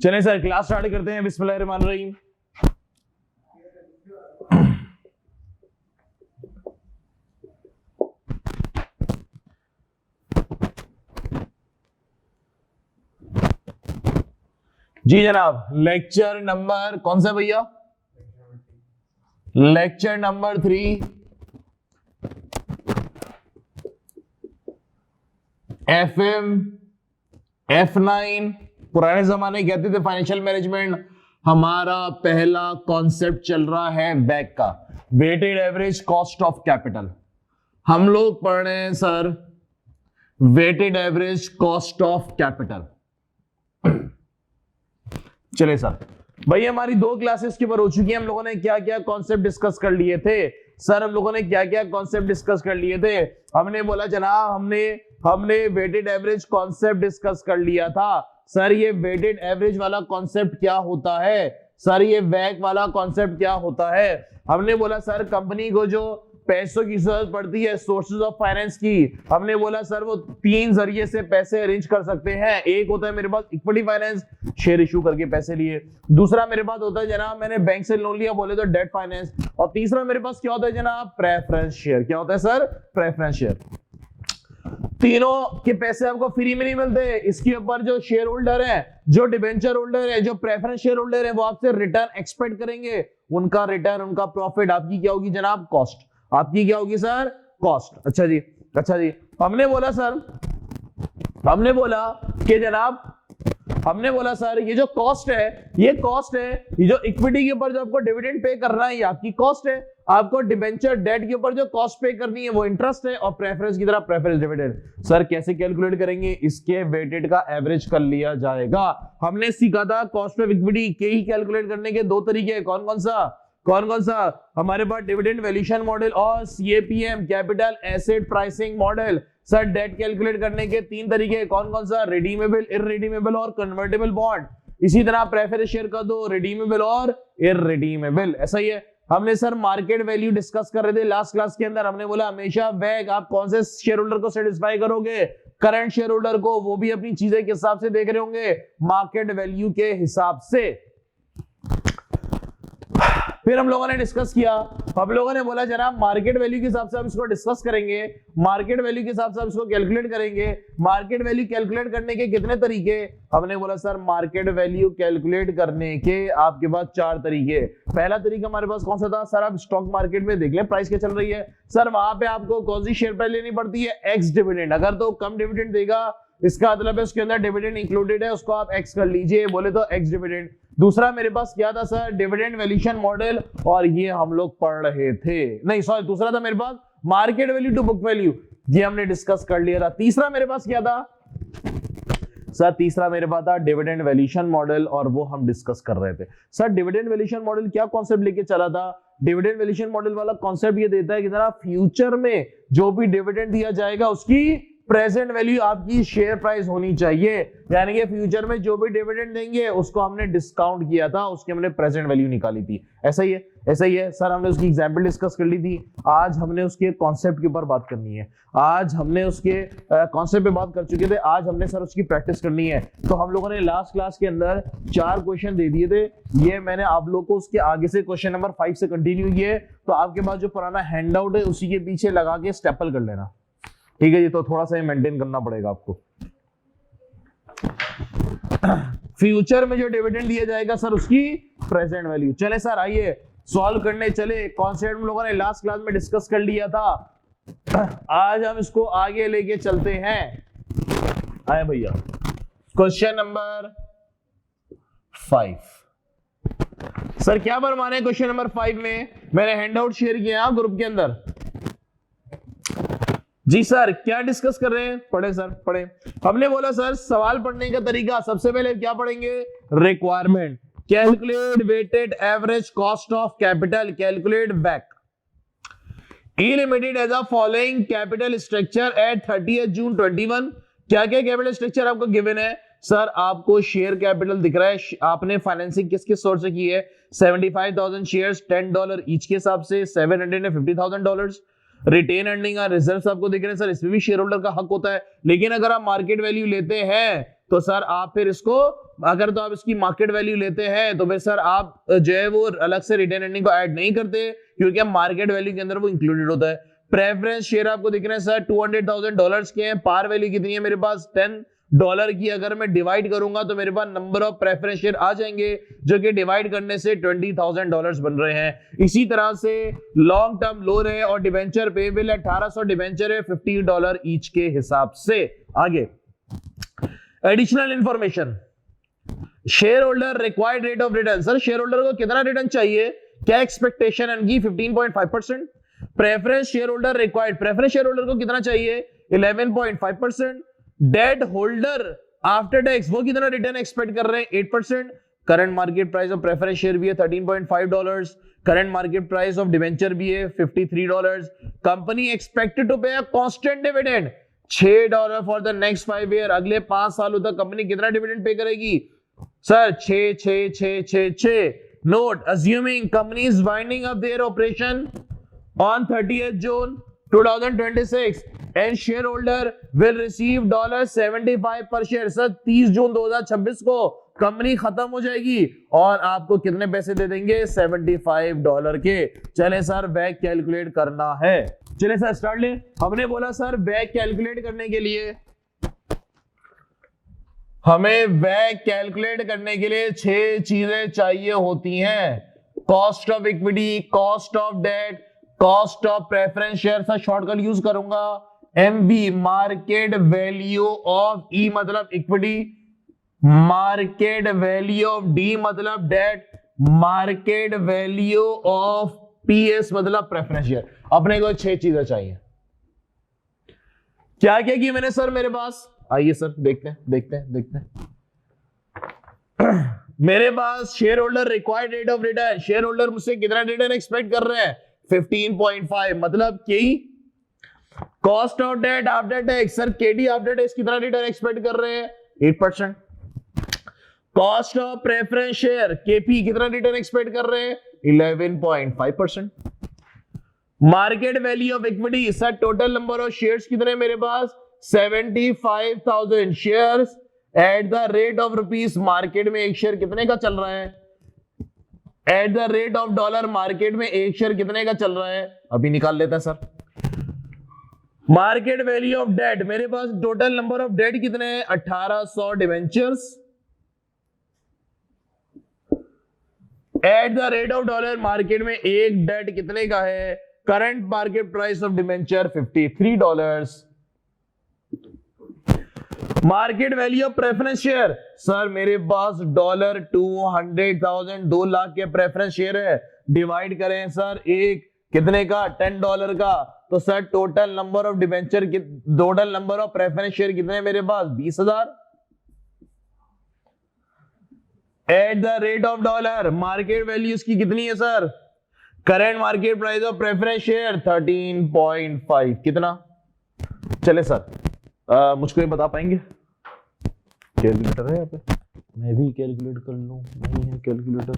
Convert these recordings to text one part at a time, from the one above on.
चलिए sir class start करते हैं। बिस्मिल्लाहिर्रहमानिर्रहीम। जी जनाब, लेक्चर नंबर कौन सा भैया? Lecture number 3 FM F9। पुराने जमाने कहते थे फाइनेंशियल मैनेजमेंट। हमारा पहला कॉन्सेप्ट चल रहा है बैक का, weighted average cost of capital. हम लोग पढ़ रहे हैं sir weighted average cost of capital. चलिए सर, भाई हमारी 2 क्लासेस के ऊपर हो चुकी है। हम लोगों ने क्या क्या कॉन्सेप्ट डिस्कस कर लिए थे सर? हम लोगों ने क्या क्या कॉन्सेप्ट डिस्कस कर लिए थे? हमने बोला जनाब हमने वेटेड एवरेज कॉन्सेप्ट डिस्कस कर लिया था। सर ये वेटेड एवरेज वाला कॉन्सेप्ट क्या होता है? सर ये वैक वाला कॉन्सेप्ट क्या होता है? हमने बोला सर कंपनी को जो पैसों की जरूरत पड़ती है, सोर्सेज ऑफ फाइनेंस की, हमने बोला सर वो 3 जरिए से पैसे अरेंज कर सकते हैं। एक होता है मेरे पास इक्विटी फाइनेंस, शेयर इशू करके पैसे लिए। दूसरा मेरे पास होता है जनाब मैंने बैंक से लोन लिया, बोले तो डेट फाइनेंस। और तीसरा मेरे पास क्या होता है जनाब? Preference share. क्या होता है सर? Preference share. तीनों के पैसे आपको फ्री में नहीं मिलते। इसके ऊपर जो शेयर होल्डर है, जो डिबेंचर होल्डर है, जो प्रेफरेंस शेयर होल्डर है, वो आपसे रिटर्न एक्सपेक्ट करेंगे। उनका रिटर्न, उनका प्रॉफिट, आपकी क्या होगी जनाब? कॉस्ट। आपकी क्या होगी सर? कॉस्ट। अच्छा जी, अच्छा जी। हमने बोला कि जनाब हमने बोला सर ये जो कॉस्ट है, ये जो इक्विटी के ऊपर जो आपको डिविडेंड पे करना है ये आपकी कॉस्ट है। आपको डिबेंचर डेट के ऊपर जो कॉस्ट पे करनी है वो इंटरेस्ट है। और प्रेफरेंस की तरह प्रेफरेंस डिविडेंड। सर कैसे कैलकुलेट करेंगे? इसके वेटेड का एवरेज कर लिया जाएगा। हमने सीखा था कॉस्ट ऑफ इक्विटी के ही कैलकुलेट करने के 2 तरीके। कौन कौन सा? हमारे पास डिविडेंड वैल्यूएशन मॉडल और CAPM capital asset pricing model. Sir debt calculate करने के 3 तरीके। कौन सा? रिडीमेबल, इररिडीमेबल और कन्वर्टेबल बॉन्ड। इसी तरह प्रेफरेंस शेयर का 2, रिडीमेबल और इररिडीमेबल। ऐसा ही है। हमने सर मार्केट वैल्यू डिस्कस कर रहे थे लास्ट क्लास के अंदर। हमने बोला हमेशा वैग आप कौन से शेयर होल्डर को सेटिस्फाई करोगे? करंट शेयर होल्डर को। वो भी अपनी चीजें के हिसाब से देख रहे होंगे, मार्केट वैल्यू के हिसाब से। फिर हम लोगों ने डिस्कस किया, हम लोगों ने बोला जनाब मार्केट वैल्यू के हिसाब से हम इसको डिस्कस करेंगे, मार्केट वैल्यू के हिसाब से हम इसको कैलकुलेट करेंगे। मार्केट वैल्यू कैलकुलेट करने के कितने तरीके? हमने बोला सर मार्केट वैल्यू कैलकुलेट करने के आपके पास 4 तरीके। पहला तरीका हमारे पास कौन सा था? सर आप स्टॉक मार्केट में देख लें प्राइस क्या चल रही है। सर वहां पे आपको कौन सी शेयर प्राइस लेनी पड़ती है? X dividend. अगर तो कम डिविडेंड देगा इसका मतलब है उसके अंदर डिविडेंड इंक्लूडेड है, उसको आप एक्स कर लीजिए, बोले तो एक्स डिविडेंड। दूसरा मेरे पास क्या था सर? Dividend valuation model. और ये हम लोग पढ़ रहे थे, नहीं सॉरी, दूसरा था मेरे पास market value to book value. ये हमने डिस्कस कर लिया था। तीसरा मेरे पास क्या था सर? तीसरा मेरे पास था डिविडेंड वैल्यूएशन मॉडल, और वो हम डिस्कस कर रहे थे। सर डिविडेंड वैल्यूएशन मॉडल क्या कॉन्सेप्ट लेके चला था? डिविडेंड वैल्यूएशन मॉडल वाला कॉन्सेप्ट ये देता है कि जरा फ्यूचर में जो भी डिविडेंड दिया जाएगा उसकी प्रेजेंट वैल्यू आपकी शेयर प्राइस होनी चाहिए। यानी कि फ्यूचर में जो भी डिविडेंड देंगे उसको हमने डिस्काउंट किया था, उसकी हमने प्रेजेंट वैल्यू निकाली थी। ऐसा ही है सर। हमने उसकी एग्जांपल डिस्कस कर ली थी। आज हमने उसके कॉन्सेप्ट के ऊपर बात करनी है। आज हमने उसके कॉन्सेप्ट पे बात कर चुके थे, आज हमने सर उसकी प्रैक्टिस करनी है। तो हम लोगों ने लास्ट क्लास के अंदर 4 क्वेश्चन दे दिए थे। ये मैंने आप लोगों को उसके आगे से क्वेश्चन नंबर 5 से कंटिन्यू किए। तो आपके पास जो पुराना हैंड आउट है उसी के पीछे लगा के स्टेपल कर लेना, ठीक है जी। तो थोड़ा सा मेंटेन करना पड़ेगा आपको। फ्यूचर में जो डिविडेंड दिया जाएगा सर उसकी प्रेजेंट वैल्यू। चले सर आइए सॉल्व करने चले। कॉन्सेप्ट हम लोगों ने लास्ट क्लास में डिस्कस कर लिया था, आज हम इसको आगे लेके चलते हैं। आए भैया क्वेश्चन नंबर 5। सर क्या बरमाने क्वेश्चन नंबर 5 में? मैंने हैंड आउट शेयर किया ग्रुप के अंदर। जी सर क्या डिस्कस कर रहे हैं? पढ़े सर, पढ़े। हमने बोला सर सवाल पढ़ने का तरीका, सबसे पहले क्या पढ़ेंगे? Requirement. Calculate weighted average cost of capital, calculate बैक। Limited has a following capital structure at 30 June 21। क्या क्या कैपिटल स्ट्रक्चर आपको गिवन है? सर आपको शेयर कैपिटल दिख रहा है। आपने फाइनेंसिंग किस किस सोर्स से की है? 75,000 शेयर्स, $10 ईच के हिसाब से $750,000। रिटेन अर्निंग और रिजर्व्स आपको दिख रहे हैं सर, इसमें भी शेयर होल्डर का हक होता है। लेकिन अगर आप मार्केट वैल्यू लेते हैं तो सर आप फिर इसको, अगर तो आप इसकी मार्केट वैल्यू लेते हैं तो फिर सर आप जो है वो अलग से रिटेन अर्निंग को ऐड नहीं करते, क्योंकि मार्केट वैल्यू के अंदर वो इंक्लूडेड होता है। प्रेफरेंस शेयर आपको दिख रहे हैं सर $200,000 के हैं। पार वैल्यू कितनी है मेरे पास, $10 की। अगर मैं डिवाइड करूंगा तो मेरे पास नंबर ऑफ प्रेफरेंस शेयर आ जाएंगे, जो कि डिवाइड करने से $20,000 बन रहे हैं। इसी तरह से लॉन्ग टर्म लोन है और डिवेंचर पेबल 1800 डिवेंचर है $50 ईच के हिसाब से। आगे additional information, share holder required rate of return. Sir share holder को कितना रिटर्न चाहिए, क्या एक्सपेक्टेशन है, 15.5%। Preference share holder required, preference share holder को कितना चाहिए, 11.5%। डेट होल्डर आफ्टर टैक्स वो कितना रिटर्न एक्सपेक्ट कर रहे हैं, 8%। Current market price of preference share भी है $13.5, current market price of debenture भी है $53। कंपनी एक्सपेक्टेड टू पे a constant dividend $6 for the next 5 year. अगले 5 सालों तक कंपनी कितना डिविडेंड पे करेगी, sir 6। Note, assuming company is winding up their operation on 30th June 2026 and shareholder will receive $75 per share। Sir 30 जून 2026 को company खत्म हो जाएगी और आपको कितने पैसे दे देंगे, $75 के। चले सर बैक कैलकुलेट करना है, चले सर स्टार्ट ले। हमने बोला सर बैक कैलकुलेट करने के लिए हमें बैक कैलकुलेट करने के लिए 6 चीजें चाहिए होती हैं, cost of equity, cost of debt, cost of preference share. Sir shortcut use करूंगा MV, market value of E मतलब equity, market value of D मतलब debt, market value of PS मतलब प्रेफरेंस शेयर। अपने को 6 चीजें चाहिए। क्या क्या की मैंने सर मेरे पास, आइए सर देखते हैं। मेरे पास share holder required rate of return, share holder मुझसे कितना रिटर्न एक्सपेक्ट कर रहे हैं, 15.5 मतलब की। Cost of debt after tax, sir KD after tax कितना रिटर्न एक्सपेक्ट कर रहे हैं, 8%। Cost of preference share KP कितना रिटर्न एक्सपेक्ट कर रहे हैं, 11.5%। Market value of equity, sir total number of shares कितने मेरे पास, 75,000 shares at the rate of rupees. Market में एक शेयर कितने का चल रहा है, at the rate of dollar market में एक शेयर कितने का चल रहा है, अभी निकाल लेता है sir. Market value of debt, मेरे पास टोटल नंबर ऑफ डेट कितने हैं, 1800 debentures at the rate of dollar market में एक डेट कितने का है, current market price of debenture $53। Market value of preference share, sir मेरे पास $200,000 2 लाख के प्रेफरेंस शेयर है, डिवाइड करें सर एक कितने का, $10 का। तो sir total number of debenture, total number of preference share कितने मेरे पास, 20,000 eight the rate of dollar. Market value इसकी कितनी है sir, current market price of preference share 13.5 कितना। चले सर मुझको ये बता पाएंगे, कैलकुलेटर है यहाँ पे, मैं भी कैलकुलेट कर लूं, नहीं है कैलकुलेटर।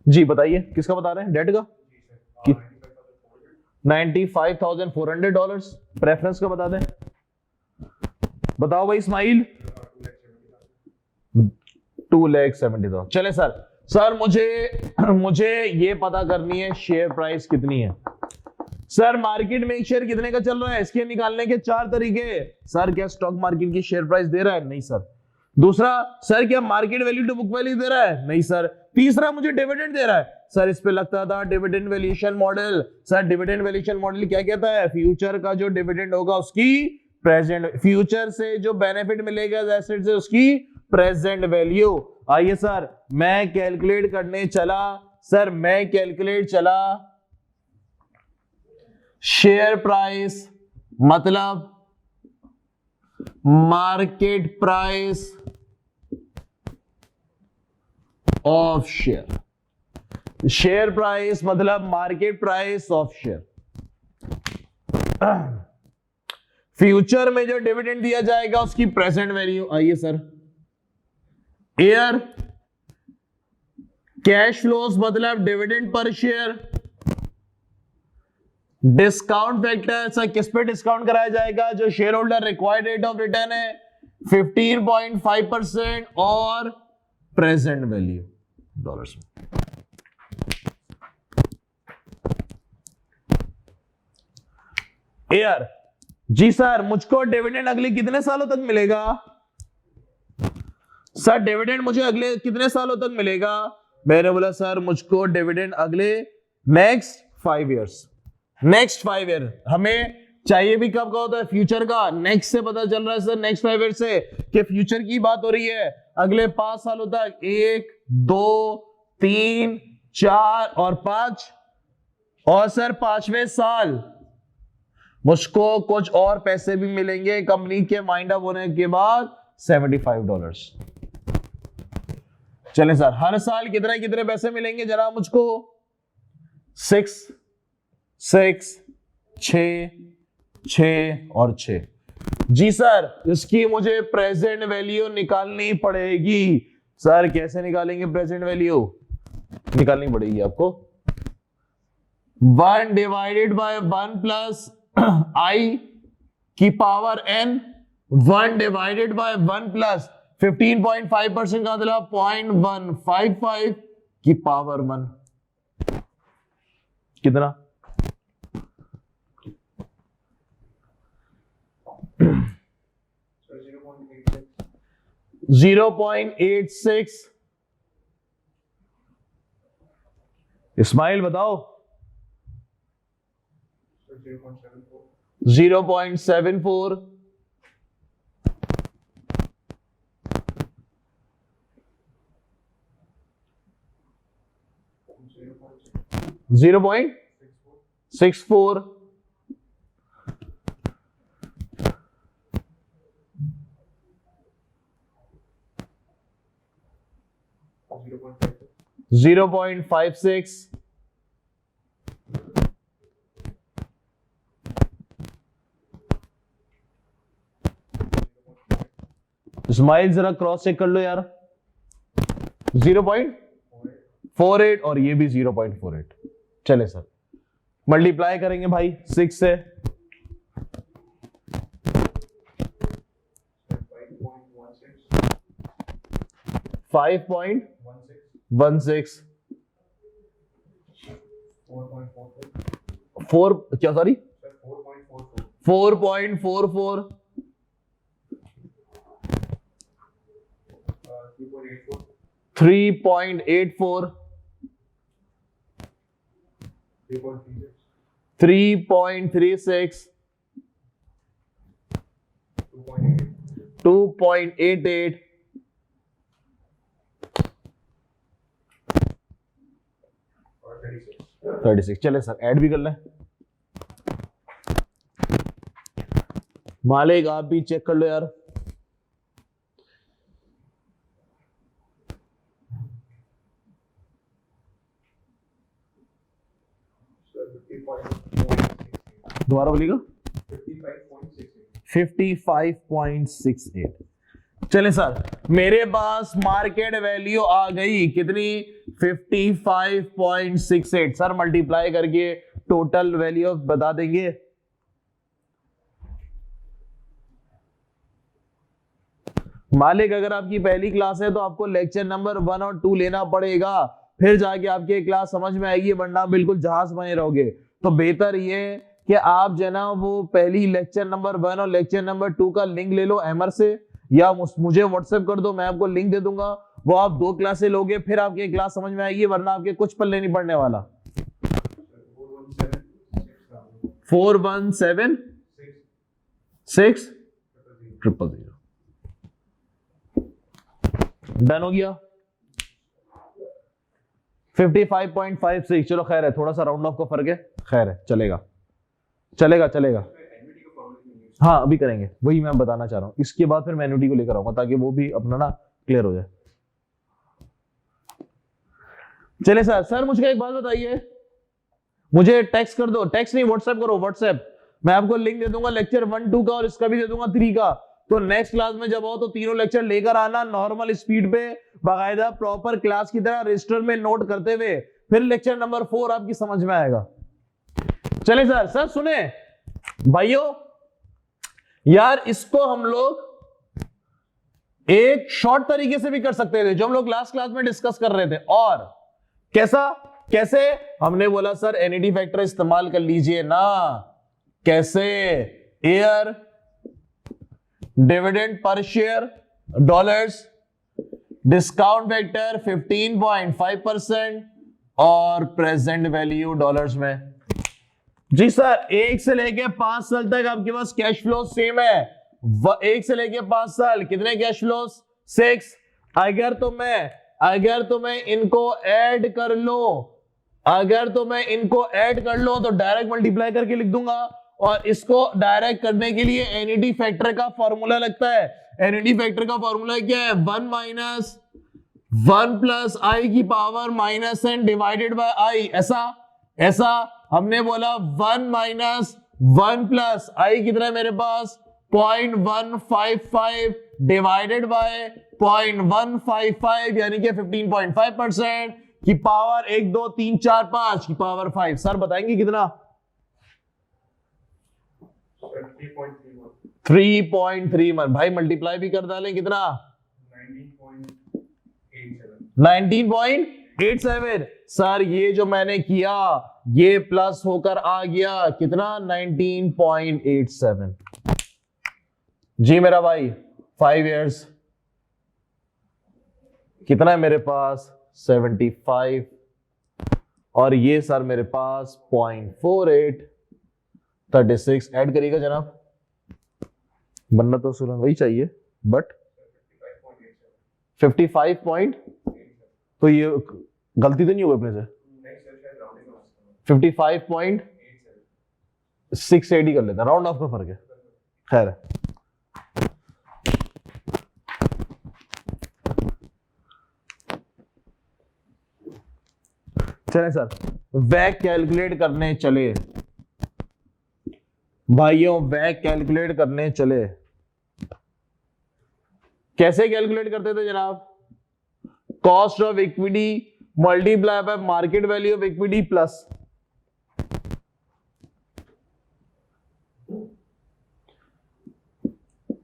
जी बताइए किसका बता रहे हैं, डेट का, $95,400। प्रेफरेंस का बता दें, बताओ भाई इस्माइल, 2,70,000। चले सर मुझे ये पता करनी है शेयर प्राइस कितनी है। सर मार्केट में एक शेयर कितने का चल रहा है, इसके निकालने के 4 तरीके। सर क्या स्टॉक मार्केट की शेयर प्राइस दे रहा है, नहीं सर। दूसरा, सर क्या market value to book value दे रहा है, नहीं सर। तीसरा, मुझे डिविडेंड दे रहा है। सर इस पे लगता था dividend valuation model. Sir dividend valuation model क्या कहता है, फ्यूचर का जो डिविडेंड होगा उसकी प्रेजेंट, फ्यूचर से जो बेनिफिट मिलेगा एसेट से उसकी प्रेजेंट वैल्यू। आइए सर मैं कैलकुलेट करने चला, सर मैं कैलकुलेट चला शेयर प्राइस मतलब market price of share, share price मतलब market price of share. Future में जो डिविडेंड दिया जाएगा उसकी प्रेजेंट वैल्यू। आइए सर, एयर कैश फ्लोस मतलब dividend per share, discount factor sir किस पे डिस्काउंट कराया जाएगा? जो share holder required rate of return है 15.5% और प्रेजेंट वैल्यू डॉलर्स में। यार जी सर, मुझको डिविडेंड अगले कितने सालों तक मिलेगा? सर डिविडेंड मुझे अगले कितने सालों तक मिलेगा? मैंने बोला सर मुझको डिविडेंड अगले नेक्स्ट 5 ईयर्स। नेक्स्ट 5 ईयर हमें चाहिए भी कब का होता है? फ्यूचर का। नेक्स्ट से पता चल रहा है सर, नेक्स्ट 5 ईयर से कि फ्यूचर की बात हो रही है। अगले 5 सालों तक 1 2 3 4 और 5, और सर 5वें साल मुझको कुछ और पैसे भी मिलेंगे कंपनी के माइंड अप होने के बाद $75। चले सर, हर साल कितने कितने पैसे मिलेंगे जरा मुझको? 6 6 6 6 और 6। जी सर, इसकी मुझे प्रेजेंट वैल्यू निकालनी पड़ेगी। सर कैसे निकालेंगे प्रेजेंट वैल्यू? निकालनी पड़ेगी आपको 1 डिवाइडेड बाय 1 प्लस आई की power n, 1 divided by 1 plus 15.5% का मतलब 0.155 की पावर 1। कितना? 0.86। इस्माइल बताओ। 0.74। 0.64। 0.56। इस्माइल जरा क्रॉस चेक कर लो यार। 0.48 और ये भी 0.48। चले सर, मल्टीप्लाई करेंगे भाई 6 से। 5.16। 4 क्या सॉरी 4.44। 3.84। 3.36। 2.88। 36। चले सर ऐड भी कर लें। मालिक आप भी चेक कर लो यार। दोबारा बोलिएगा। 55.68। चले सर, मेरे पास मार्केट वैल्यू आ गई कितनी? 55.68। सर मल्टीप्लाई करके टोटल वैल्यू बता देंगे। मालिक अगर आपकी पहली क्लास है तो आपको लेक्चर नंबर 1 और 2 लेना पड़ेगा, फिर जाके आपकी क्लास समझ में आएगी, वरना बिल्कुल जहाज बने रहोगे। तो बेहतर ये कि आप जना वो पहली लेक्चर नंबर 1 और लेक्चर नंबर 2 का लिंक ले लो अमर से, या मुझे व्हाट्सएप कर दो, मैं आपको लिंक दे दूंगा। वो आप 2 क्लासें लोगे, फिर आपकी क्लास समझ में आएगी, वरना आपके कुछ पल्ले नहीं पड़ने वाला। 4176000। डन हो गया। 55.56। चलो खैर है, थोड़ा सा राउंड ऑफ का फर्क है, खैर है, चलेगा चलेगा चलेगा। हाँ अभी करेंगे, वही मैं बताना चाह रहा हूं। इसके बाद फिर मैं एन्युटी को लेकर आऊंगा ताकि वो भी अपना ना क्लियर हो जाए। चले सर, सर मुझे एक बात बताइए, मुझे टेक्स्ट कर दो, टेक्स्ट नहीं व्हाट्सएप करो, व्हाट्सएप। मैं आपको लिंक दे दूंगा लेक्चर 1 2 का, और इसका भी दे दूंगा 3 का। तो नेक्स्ट क्लास में जब आओ तो तीनों लेक्चर लेकर आना, नॉर्मल स्पीड पे, बाकायदा प्रॉपर क्लास की तरह रजिस्टर में नोट करते हुए, फिर लेक्चर नंबर 4 आपकी समझ में आएगा। चले सर, सर सुने भाइयों, यार इसको हम लोग एक शॉर्ट तरीके से भी कर सकते थे, जो हम लोग लास्ट क्लास में डिस्कस कर रहे थे। और कैसा, कैसे? हमने बोला सर एनईडी फैक्टर इस्तेमाल कर लीजिए ना। कैसे? Air dividend per share dollars, discount factor 15.5% और प्रेजेंट वैल्यू डॉलर्स में। जी सर, 1 से लेके 5 साल तक आपके पास कैश फ्लो सेम है। 1 से लेके 5 साल कितने कैश फ्लो? 6। अगर तो मैं इनको ऐड कर लूं, तो डायरेक्ट मल्टीप्लाई करके लिख दूंगा। और इसको डायरेक्ट करने के लिए एनईडी फैक्टर का फॉर्मूला लगता है। एनईडी फैक्टर का फॉर्मूला क्या है? 1 प्लस आई की power minus N divided by I. ऐसा हमने बोला 1 प्लस आई कितना है मेरे पास? 0.155 डिवाइडेड बाय 0.155 यानी कि 15.5% की पावर 1 2 3 4 5 की पावर 5। सर बताएंगे कितना? 3.31। भाई मल्टीप्लाई भी कर डालें, कितना? 19.87। सर ये जो मैंने किया ये प्लस होकर आ गया कितना? 19.87। जी मेरा भाई 5 इयर्स कितना है मेरे पास? 75। और ये सर मेरे पास 0.48 36 ऐड करिएगा जनाब, बनना तो सुना वही चाहिए बट 55 तो ये गलती तो नहीं हुई अपने से? 55.68 ही कर लेता, राउंड ऑफ का फर्क है। खैर चले सर, वैग कैलकुलेट करने चले भाइयों, वैग कैलकुलेट करने चले। कैसे कैलकुलेट करते थे जनाब? Cost of equity multiply by market value of equity plus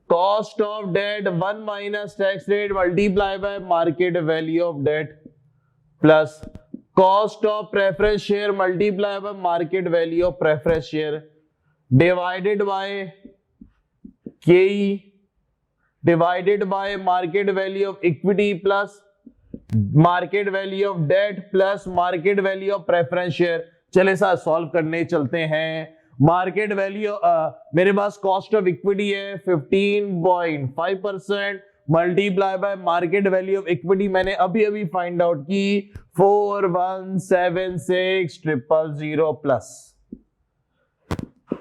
cost of debt 1 minus tax rate multiply by market value of debt plus cost of preference share multiply by market value of preference share divided by K E divided by market value of equity plus market value of debt plus market value of preference share. चले साथ solve करने चलते हैं। Market value मेरे पास cost of इक्विटी है 15.5% multiply by market value of equity मैंने अभी फाइंड आउट की 4176,000 प्लस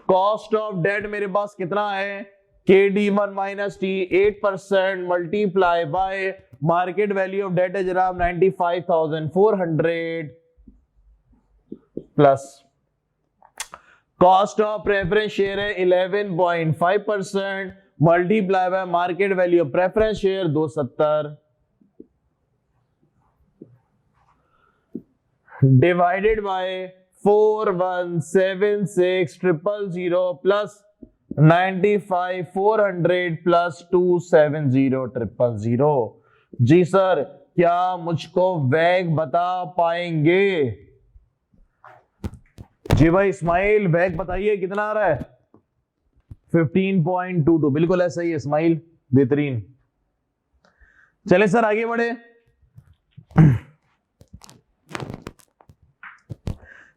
कॉस्ट ऑफ डेट मेरे पास कितना है? KD1 minus T 8% multiply by market value of debt है जनाब 95,400 plus cost of preference share है 11.5% multiply by market value of preference share 270 divided by 4176,000 plus 95,400 plus 270,000। जी sir, क्या मुझको वैग बता पाएंगे? जी भाई इस्माइल वैग बताइए कितना आ रहा है? 15.22। बिल्कुल ऐसा ही है इस्माइल, बेहतरीन। चले सर आगे बढ़े।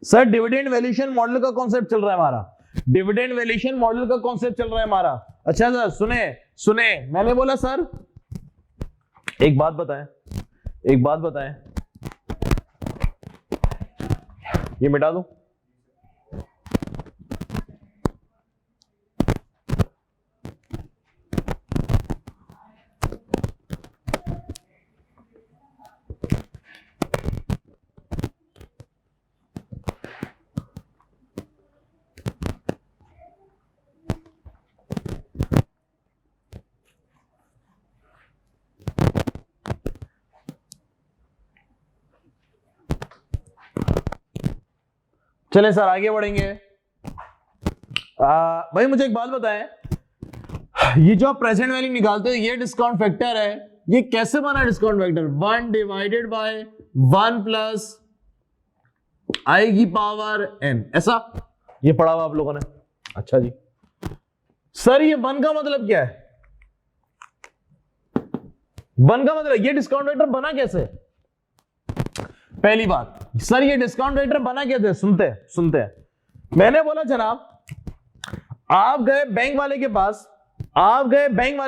सर डिविडेंड वैल्यूएशन मॉडल का कॉन्सेप्ट चल रहा है हमारा। डिविडेंड वैल्यूएशन मॉडल का कॉन्सेप्ट चल रहा है हमारा। अच्छा सर सुने मैंने बोला सर एक बात बताएं, ये मिटा दूं? चले सर आगे बढ़ेंगे। भाई मुझे एक बात बताएं, ये जो आप प्रेजेंट वैल्यू निकालते हो ये डिस्काउंट फैक्टर है, ये कैसे बना discount factor? 1 divided by 1 plus I की पावर n, ऐसा ये पढ़ा हुआ आप लोगों ने? अच्छा जी सर, ये 1 का मतलब क्या है? 1 का मतलब ये डिस्काउंट फैक्टर बना कैसे? पहली बात सर, ये डिस्काउंट फैक्टर बना कैसे? सुनते हैं। मैंने बोला जनाब, आप गए बैंक वाले के पास, आपने बैंक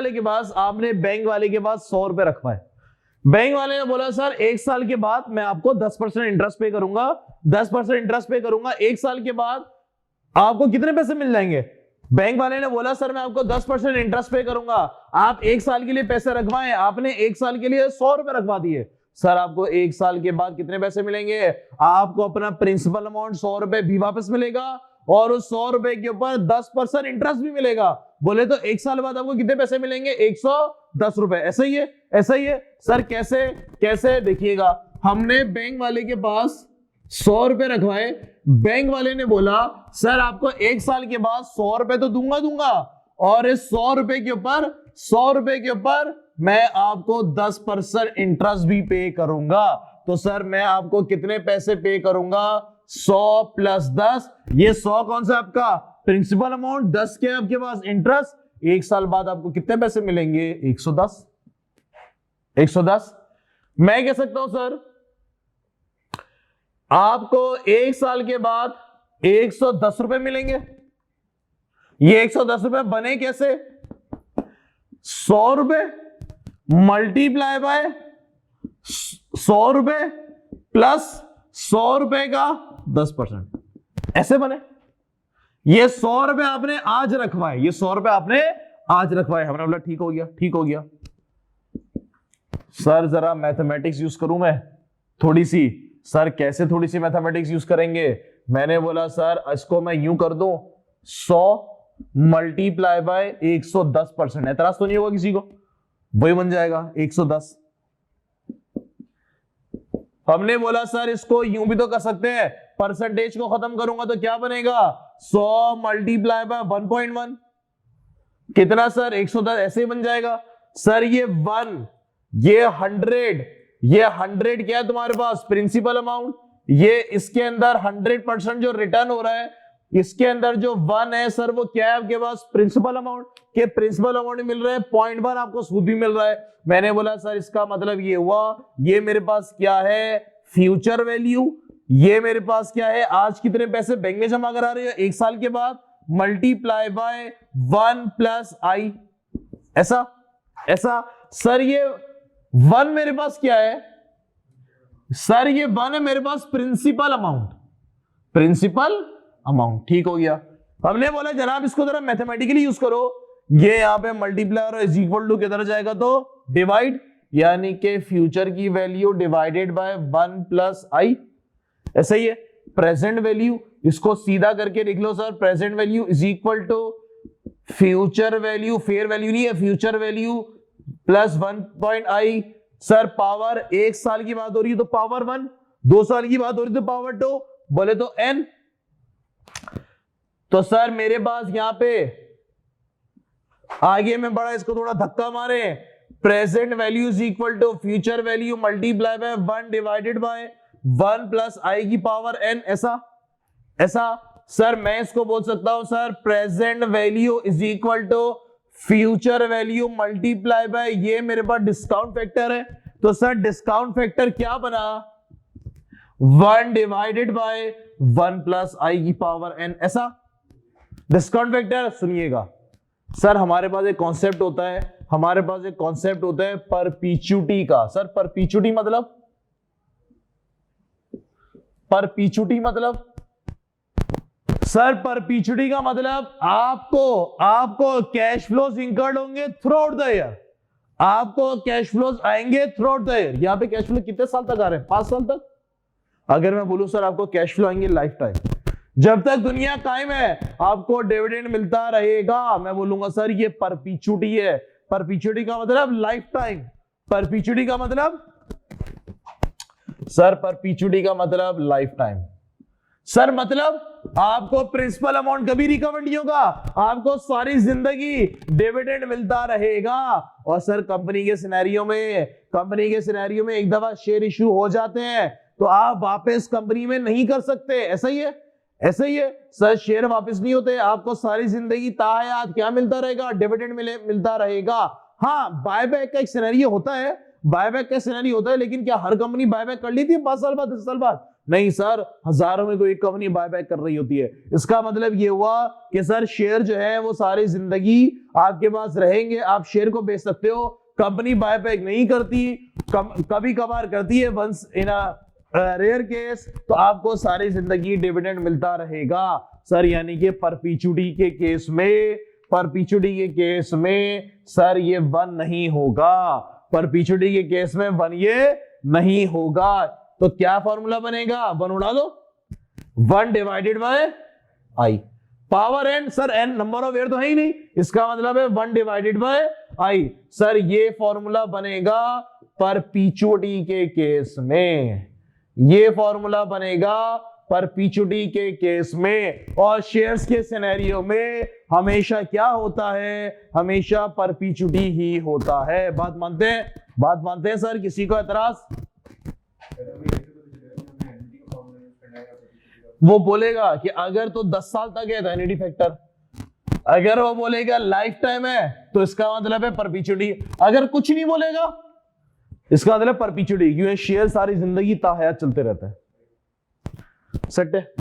वाले के पास 100 रुपए रखवाए। बैंक वाले ने बोला सर 1 साल के बाद मैं आपको 10% इंटरेस्ट पे करूंगा, 10% इंटरेस्ट पे करूंगा, 1 साल के बाद आपको कितने पैसे मिल जाएंगे? बैंक वाले ने बोला सर मैं आपको 10% इंटरेस्ट पे करूंगा, आप 1 साल के लिए पैसे रखवाएं। आपने 1 साल के लिए 100 रुपए रखवा दिए। सर आपको 1 साल के बाद कितने पैसे मिलेंगे? आपको अपना प्रिंसिपल अमाउंट 100 रुपए भी वापस मिलेगा और उस 100 रुपए के ऊपर 10% इंटरेस्ट भी मिलेगा। बोले तो 1 साल बाद आपको कितने पैसे मिलेंगे? 110 रुपए। ऐसा ही है सर। कैसे देखिएगा, हमने बैंक वाले के पास 100 रुपए रखवाए, बैंक वाले ने बोला सर आपको 1 साल के बाद 100 रुपए तो दूंगा और इस 100 रुपए के ऊपर मैं आपको 10% इंटरेस्ट भी पे करूंगा। तो सर मैं आपको कितने पैसे पे करूंगा? 100 प्लस 10, ये 100 कौन सा आपका प्रिंसिपल अमाउंट, 10 के आपके पास इंटरेस्ट। 1 साल बाद आपको कितने पैसे मिलेंगे? 110। मैं कह सकता हूं सर आपको 1 साल के बाद 110 रुपए मिलेंगे। ये 110 रुपए बने कैसे? 100 रुपए मल्टीप्लाई बाय 100 रुपए प्लस 100 रुपए का 10%, ऐसे बने। ये 100 रुपए आपने आज रखवाए, हमने बोला ठीक हो गया। सर जरा मैथमेटिक्स यूज करूं मैं थोड़ी सी। सर कैसे थोड़ी सी मैथमेटिक्स यूज करेंगे? मैंने बोला सर इसको मैं यूं कर दूं, 100 मल्टीप्लाई बाय 110%, एतराज तो नहीं होगा किसी को? वही बन जाएगा 110। हमने बोला सर इसको यूं भी तो कर सकते हैं, परसेंटेज को खत्म करूंगा तो क्या बनेगा? 100 मल्टीप्लाई बाय 1.1, कितना सर? 110, ऐसे ही बन जाएगा। सर ये 1, ये 100 क्या है तुम्हारे पास? Principal amount. ये इसके अंदर 100% जो रिटर्न हो रहा है, इसके अंदर जो 1 है सर वो क्या है आपके पास? Principal amount. के प्रिंसिपल अमाउंट मिल रहा है 0.1, आपको सूद भी मिल रहा है। मैंने बोला सर इसका मतलब ये हुआ, ये मेरे पास क्या है? Future value. ये मेरे पास क्या है? आज कितने पैसे बैंक में जमा करा रहे हो 1 साल के बाद, मल्टीप्लाई बाय 1 प्लस आई, ऐसा। सर ये 1 मेरे पास क्या है? सर ये 1 है मेरे पास प्रिंसिपल अमाउंट। ठीक हो गया। हमने बोला जनाब इसको जरा मैथमेटिकली यूज करो। ये यहां पे मल्टीप्लाई और इज इक्वल टू किधर जाएगा? तो डिवाइड, यानी कि फ्यूचर की value divided by 1 plus I, ऐसा ही है। प्रेजेंट वैल्यू, इसको सीधा करके लिख लो sir, present value is equal to future value, fair value नहीं है, future value plus 1.i। Sir power 1 साल की बात हो रही है तो पावर 1, 2 साल की बात हो रही है तो पावर 2, बोले तो n। तो सर मेरे पास यहां पे आगे में बड़ा, इसको थोड़ा धक्का मारे, present value is equal to future value multiply by 1 divided by 1 plus I की पावर n, ऐसा। सर मैं इसको बोल सकता हूं sir present value is equal to future value multiply by, ये मेरे पास डिस्काउंट फैक्टर है, तो सर डिस्काउंट फैक्टर क्या बना? 1 डिवाइडेड बाय 1 प्लस आई की पावर n, ऐसा डिस्काउंट फैक्टर। सुनिएगा सर, हमारे पास एक कॉन्सेप्ट होता है, परपीचुटी का। सर परपीचुटी मतलब सर परपीचुटी का मतलब आपको कैश फ्लोज इंकर्ड होंगे थ्रू आउट द ईयर, आपको कैश फ्लोज आएंगे थ्रू आउट द ईयर। यहां पे कैश फ्लो कितने साल तक आ रहे हैं? 5 साल तक। अगर मैं बोलूं सर आपको कैश फ्लो आएंगे लाइफ टाइम, जब तक दुनिया कायम है आपको डिविडेंड मिलता रहेगा, मैं बोलूंगा सर ये परपीचुटी है। परपीचुटी का मतलब लाइफ टाइम, परपीचुटी का मतलब लाइफ टाइम। सर मतलब आपको प्रिंसिपल अमाउंट कभी रिकवर नहीं होगा, आपको सारी जिंदगी डिविडेंड मिलता रहेगा। और सर कंपनी के सिनेरियो में एक दफा शेयर इश्यू हो जाते हैं तो आप वापस कंपनी में नहीं कर सकते। ऐसा ही है सर, शेयर वापस नहीं होते, आपको सारी जिंदगी ताहयात क्या मिलता रहेगा, डिविडेंड मिलता रहेगा। हाँ, बायबैक का एक सिनेरियो होता है, लेकिन क्या हर कंपनी बायबैक कर ली थी 5 साल बाद 10 साल बाद? नहीं सर, हजारों में कोई एक कंपनी बायबैक कर रही होती है। इसका मतलब ये हुआ कि सर शेयर जो है वो सारी जिंदगी आपके पास रहेंगे, आप शेयर को बेच सकते हो। कंपनी बायबैक नहीं करती, कभी कभार करती है, once in a rare case, तो आपको सारी जिंदगी डिविडेंड मिलता रहेगा। सर यानी कि परपीचुटी के केस में सर ये 1 नहीं होगा, परपीचुटी के केस में 1 ये नहीं होगा। तो क्या फॉर्मूला बनेगा? 1 उड़ा दो, 1 divided by I, power N, sir N number of year तो है ही नहीं, इसका मतलब है 1 डिवाइडेड बाय आई। सर ये फॉर्मूला बनेगा परपीचुटी के केस में, ये फॉर्मूला बनेगा परपीचुटी के केस में। और शेयर्स के सिनेरियो में हमेशा क्या होता है? हमेशा परपीचुटी ही होता है। बात मानते हैं सर? किसी को एतराज? वो बोलेगा कि अगर तो 10 साल तक है तो एन्युटी फैक्टर, अगर वो बोलेगा लाइफ टाइम है तो इसका मतलब है परपीचुटी, अगर कुछ नहीं बोलेगा इसका मतलब परपीचुटी, क्योंकि शेयर सारी जिंदगी ताहयात चलते रहते हैं। सेट है?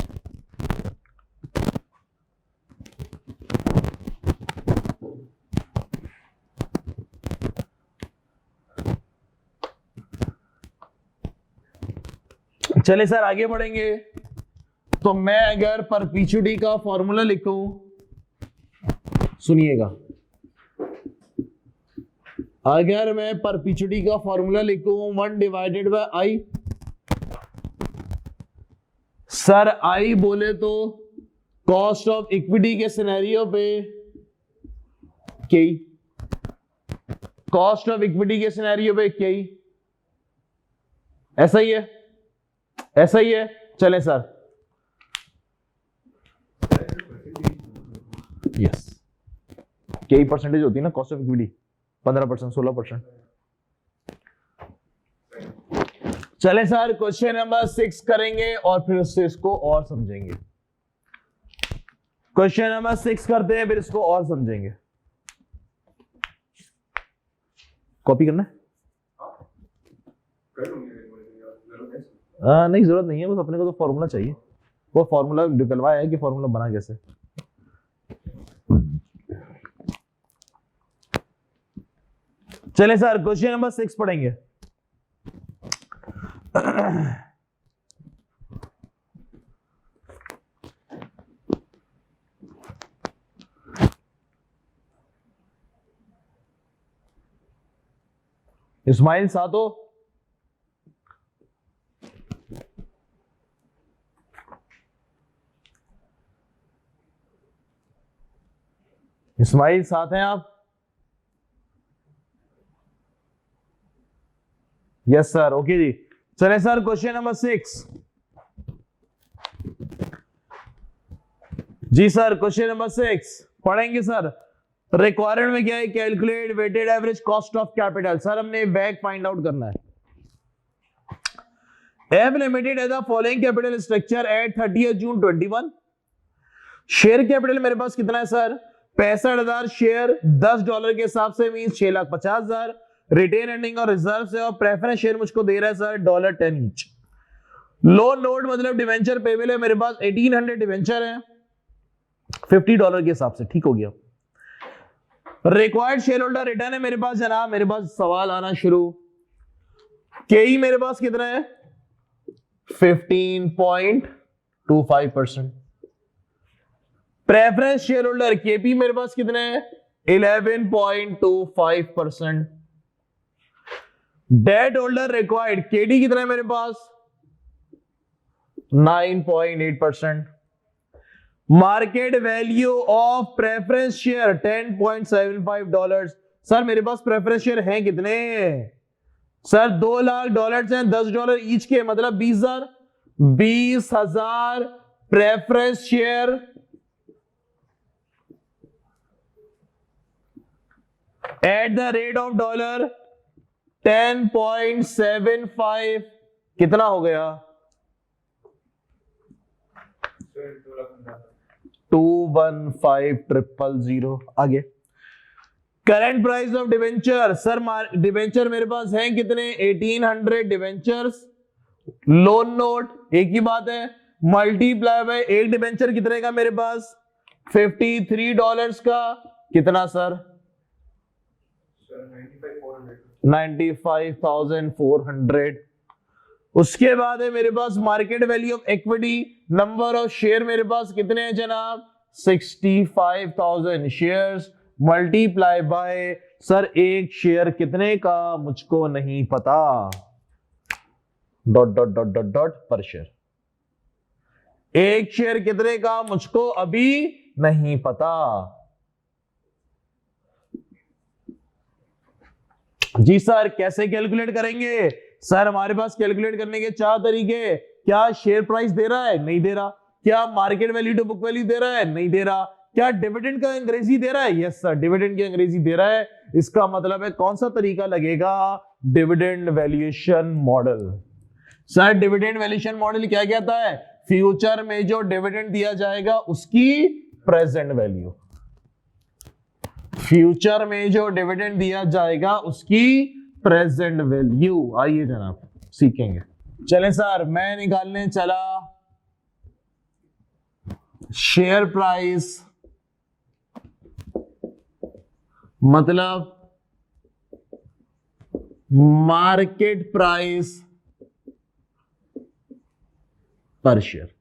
चले सर आगे बढ़ेंगे। तो मैं अगर परपीचुटी का फॉर्मूला लिखूं, सुनिएगा, अगर मैं परपीचुटी का फॉर्मूला लिखूं 1 divided by I, sir I बोले तो कॉस्ट ऑफ इक्विटी के सिनेरियो पे के, कॉस्ट ऑफ इक्विटी के सिनेरियो पे के, ऐसा ही है। चले सर, यस, कई परसेंटेज होती है ना कॉस्ट ऑफ इक्विटी, 15%, 16%। चले सर क्वेश्चन नंबर 6 करेंगे और फिर उससे इसको और समझेंगे। क्वेश्चन नंबर 6 करते हैं, फिर इसको और समझेंगे। कॉपी करना है? नहीं जरूरत नहीं है, बस अपने को तो फॉर्मूला चाहिए। वो फॉर्मूला निकलवाया है कि फॉर्मूला बना कैसे। चले सर क्वेश्चन नंबर 6 पढ़ेंगे। इस्माइल सातो, इस्माइल साथ हैं आप? यस सर, ओके जी। चले सर क्वेश्चन नंबर 6 जी सर, क्वेश्चन नंबर 6 पढ़ेंगे सर। रिक्वायरमेंट में क्या है? Calculate weighted average cost of capital. Sir हमने बैक फाइंड आउट करना है। F limited as the following capital structure at 30 June 21। Share capital मेरे पास कितना है सर? 65,000 शेयर, $10 के हिसाब से मीन 6,50,000। रिटेन अर्निंग और रिजर्व से, और प्रेफरेंस शेयर मुझको दे रहा है सर $10 ईच। लोन नोट मतलब डिवेंचर पेबल है मेरे पास 1800 डिवेंचर है $50 के हिसाब से। ठीक हो गया। रिक्वायर्ड शेयर होल्डर रिटर्न है मेरे पास जनाब, मेरे पास सवाल आना शुरू। केई मेरे पास कितना है? 15.25%। प्रेफरेंस शेयर होल्डर केपी मेरे पास कितने हैं? 11.25%। डेट होल्डर रिक्वायर्ड केडी कितना है मेरे पास? 9.8%। मार्केट value of preference share $10.75। Sir मेरे पास प्रेफरेंस शेयर हैं कितने? सर $2 लाख हैं, $10 ईच के, मतलब 20,000 preference share eight the rate of $10.75 कितना हो गया? 215,000। आगे current price of debenture. Sir debenture मेरे पास हैं कितने? 1800 डिवेंचर्स। लोन नोट एक ही बात है, मल्टीप्लाई बाय एक डिवेंचर कितने का मेरे पास? $53 का। कितना सर? 95,400। उसके बाद है मेरे पास market value of equity. Number of share मेरे पास कितने हैं जनाब? 65,000 शेयर्स मल्टीप्लाई बाय सर एक शेयर कितने का मुझको नहीं पता, dot dot dot dot dot per share. एक शेयर कितने का मुझको अभी नहीं पता। जी सर कैसे कैलकुलेट करेंगे? सर हमारे पास कैलकुलेट करने के 4 तरीके। क्या शेयर प्राइस दे रहा है? नहीं दे रहा। क्या market value to book value दे रहा है? नहीं दे रहा। क्या डिविडेंड का अंग्रेजी दे रहा है? यस सर डिविडेंड की अंग्रेजी दे रहा है। इसका मतलब है कौन सा तरीका लगेगा? Dividend valuation model. Sir dividend valuation model क्या कहता है? फ्यूचर में जो डिविडेंड दिया जाएगा उसकी प्रेजेंट वैल्यू, फ्यूचर में जो डिविडेंड दिया जाएगा उसकी प्रेजेंट वैल्यू। आइए जनाब सीखेंगे। चलें सर मैं निकालने चला शेयर प्राइस मतलब मार्केट प्राइस पर शेयर।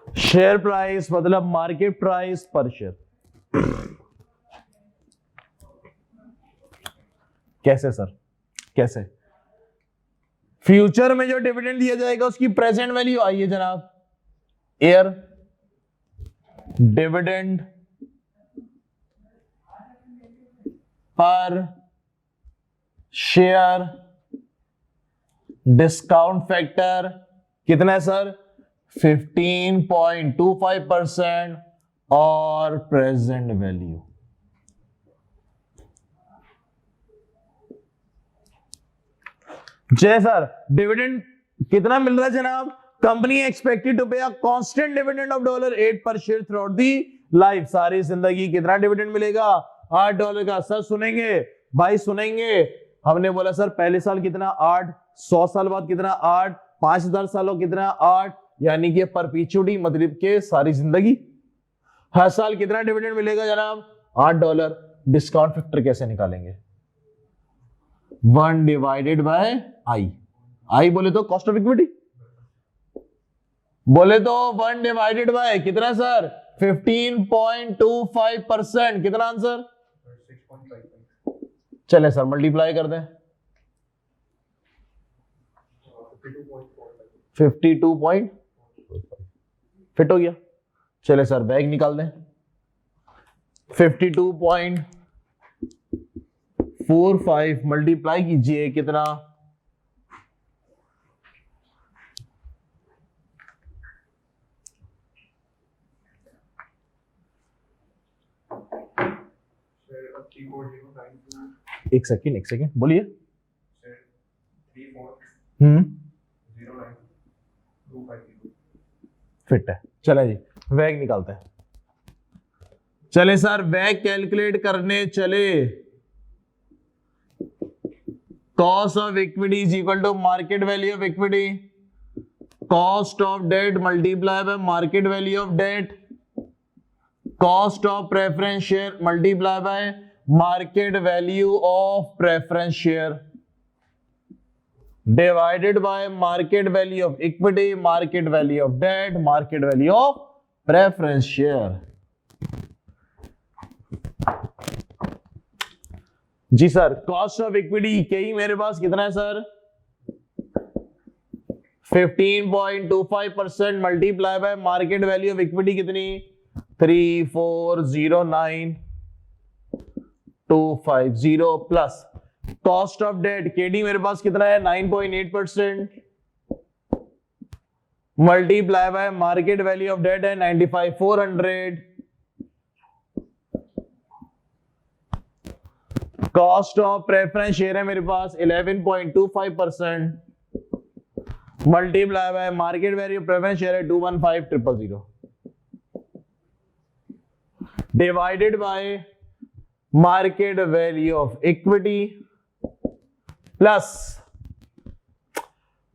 शेयर प्राइस मतलब मार्केट प्राइस पर शेयर। कैसे सर? कैसे? फ्यूचर में जो डिविडेंड दिया जाएगा उसकी प्रेजेंट वैल्यू। आइए जनाब air dividend per share discount factor कितना है सर? 15.25% और प्रेजेंट वैल्यू। जय सर डिविडेंड कितना मिल रहा है जनाब? कंपनी एक्सपेक्टेड टू पे अ कांस्टेंट डिविडेंड ऑफ $8 पर share through out the life. सारी जिंदगी कितना डिविडेंड मिलेगा? $8 का। सर सुनेंगे भाई सुनेंगे। हमने बोला सर पहले साल कितना? 8। 100 साल बाद कितना? 8। 5000 सालों कितना? 8। यानी कि परपीचुटी मतलब के सारी जिंदगी। हर साल कितना डिविडेंड मिलेगा जनाब? $8। डिस्काउंट फैक्टर कैसे निकालेंगे? 1 डिवाइडेड बाय आई। आई बोले तो कॉस्ट ऑफ इक्विटी, बोले तो 1 डिवाइडेड बाय कितना सर? 15.25%। कितना आंसर? 6.55। चले सर मल्टीप्लाई कर दें। 52. फिट हो गया। चले सर बैग निकाल दें। 52.45 मल्टीप्लाई कीजिए कितना? 1 सेकेंड बोलिए। 340925 फिट है। चले जी वैग निकालते हैं। चले सर वैग कैलकुलेट करने चले। Cost of equity is equal to market value of equity, cost of debt multiply by market value of debt, cost of preference share multiply by market value of preference share divided by market value of equity, market value of debt, market value of preference share. जी sir cost of equity के ही मेरे पास कितना है sir? 15.25% multiply by market value of equity कितनी? 340925 plus cost of debt K D मेरे पास कितना है? 9.8% multiply by market value of debt है 95,400, कॉस्ट ऑफ प्रेफरेंस शेयर है मेरे पास 11.25%, multiply by market value of preference share है 215,000, divided by market value of equity plus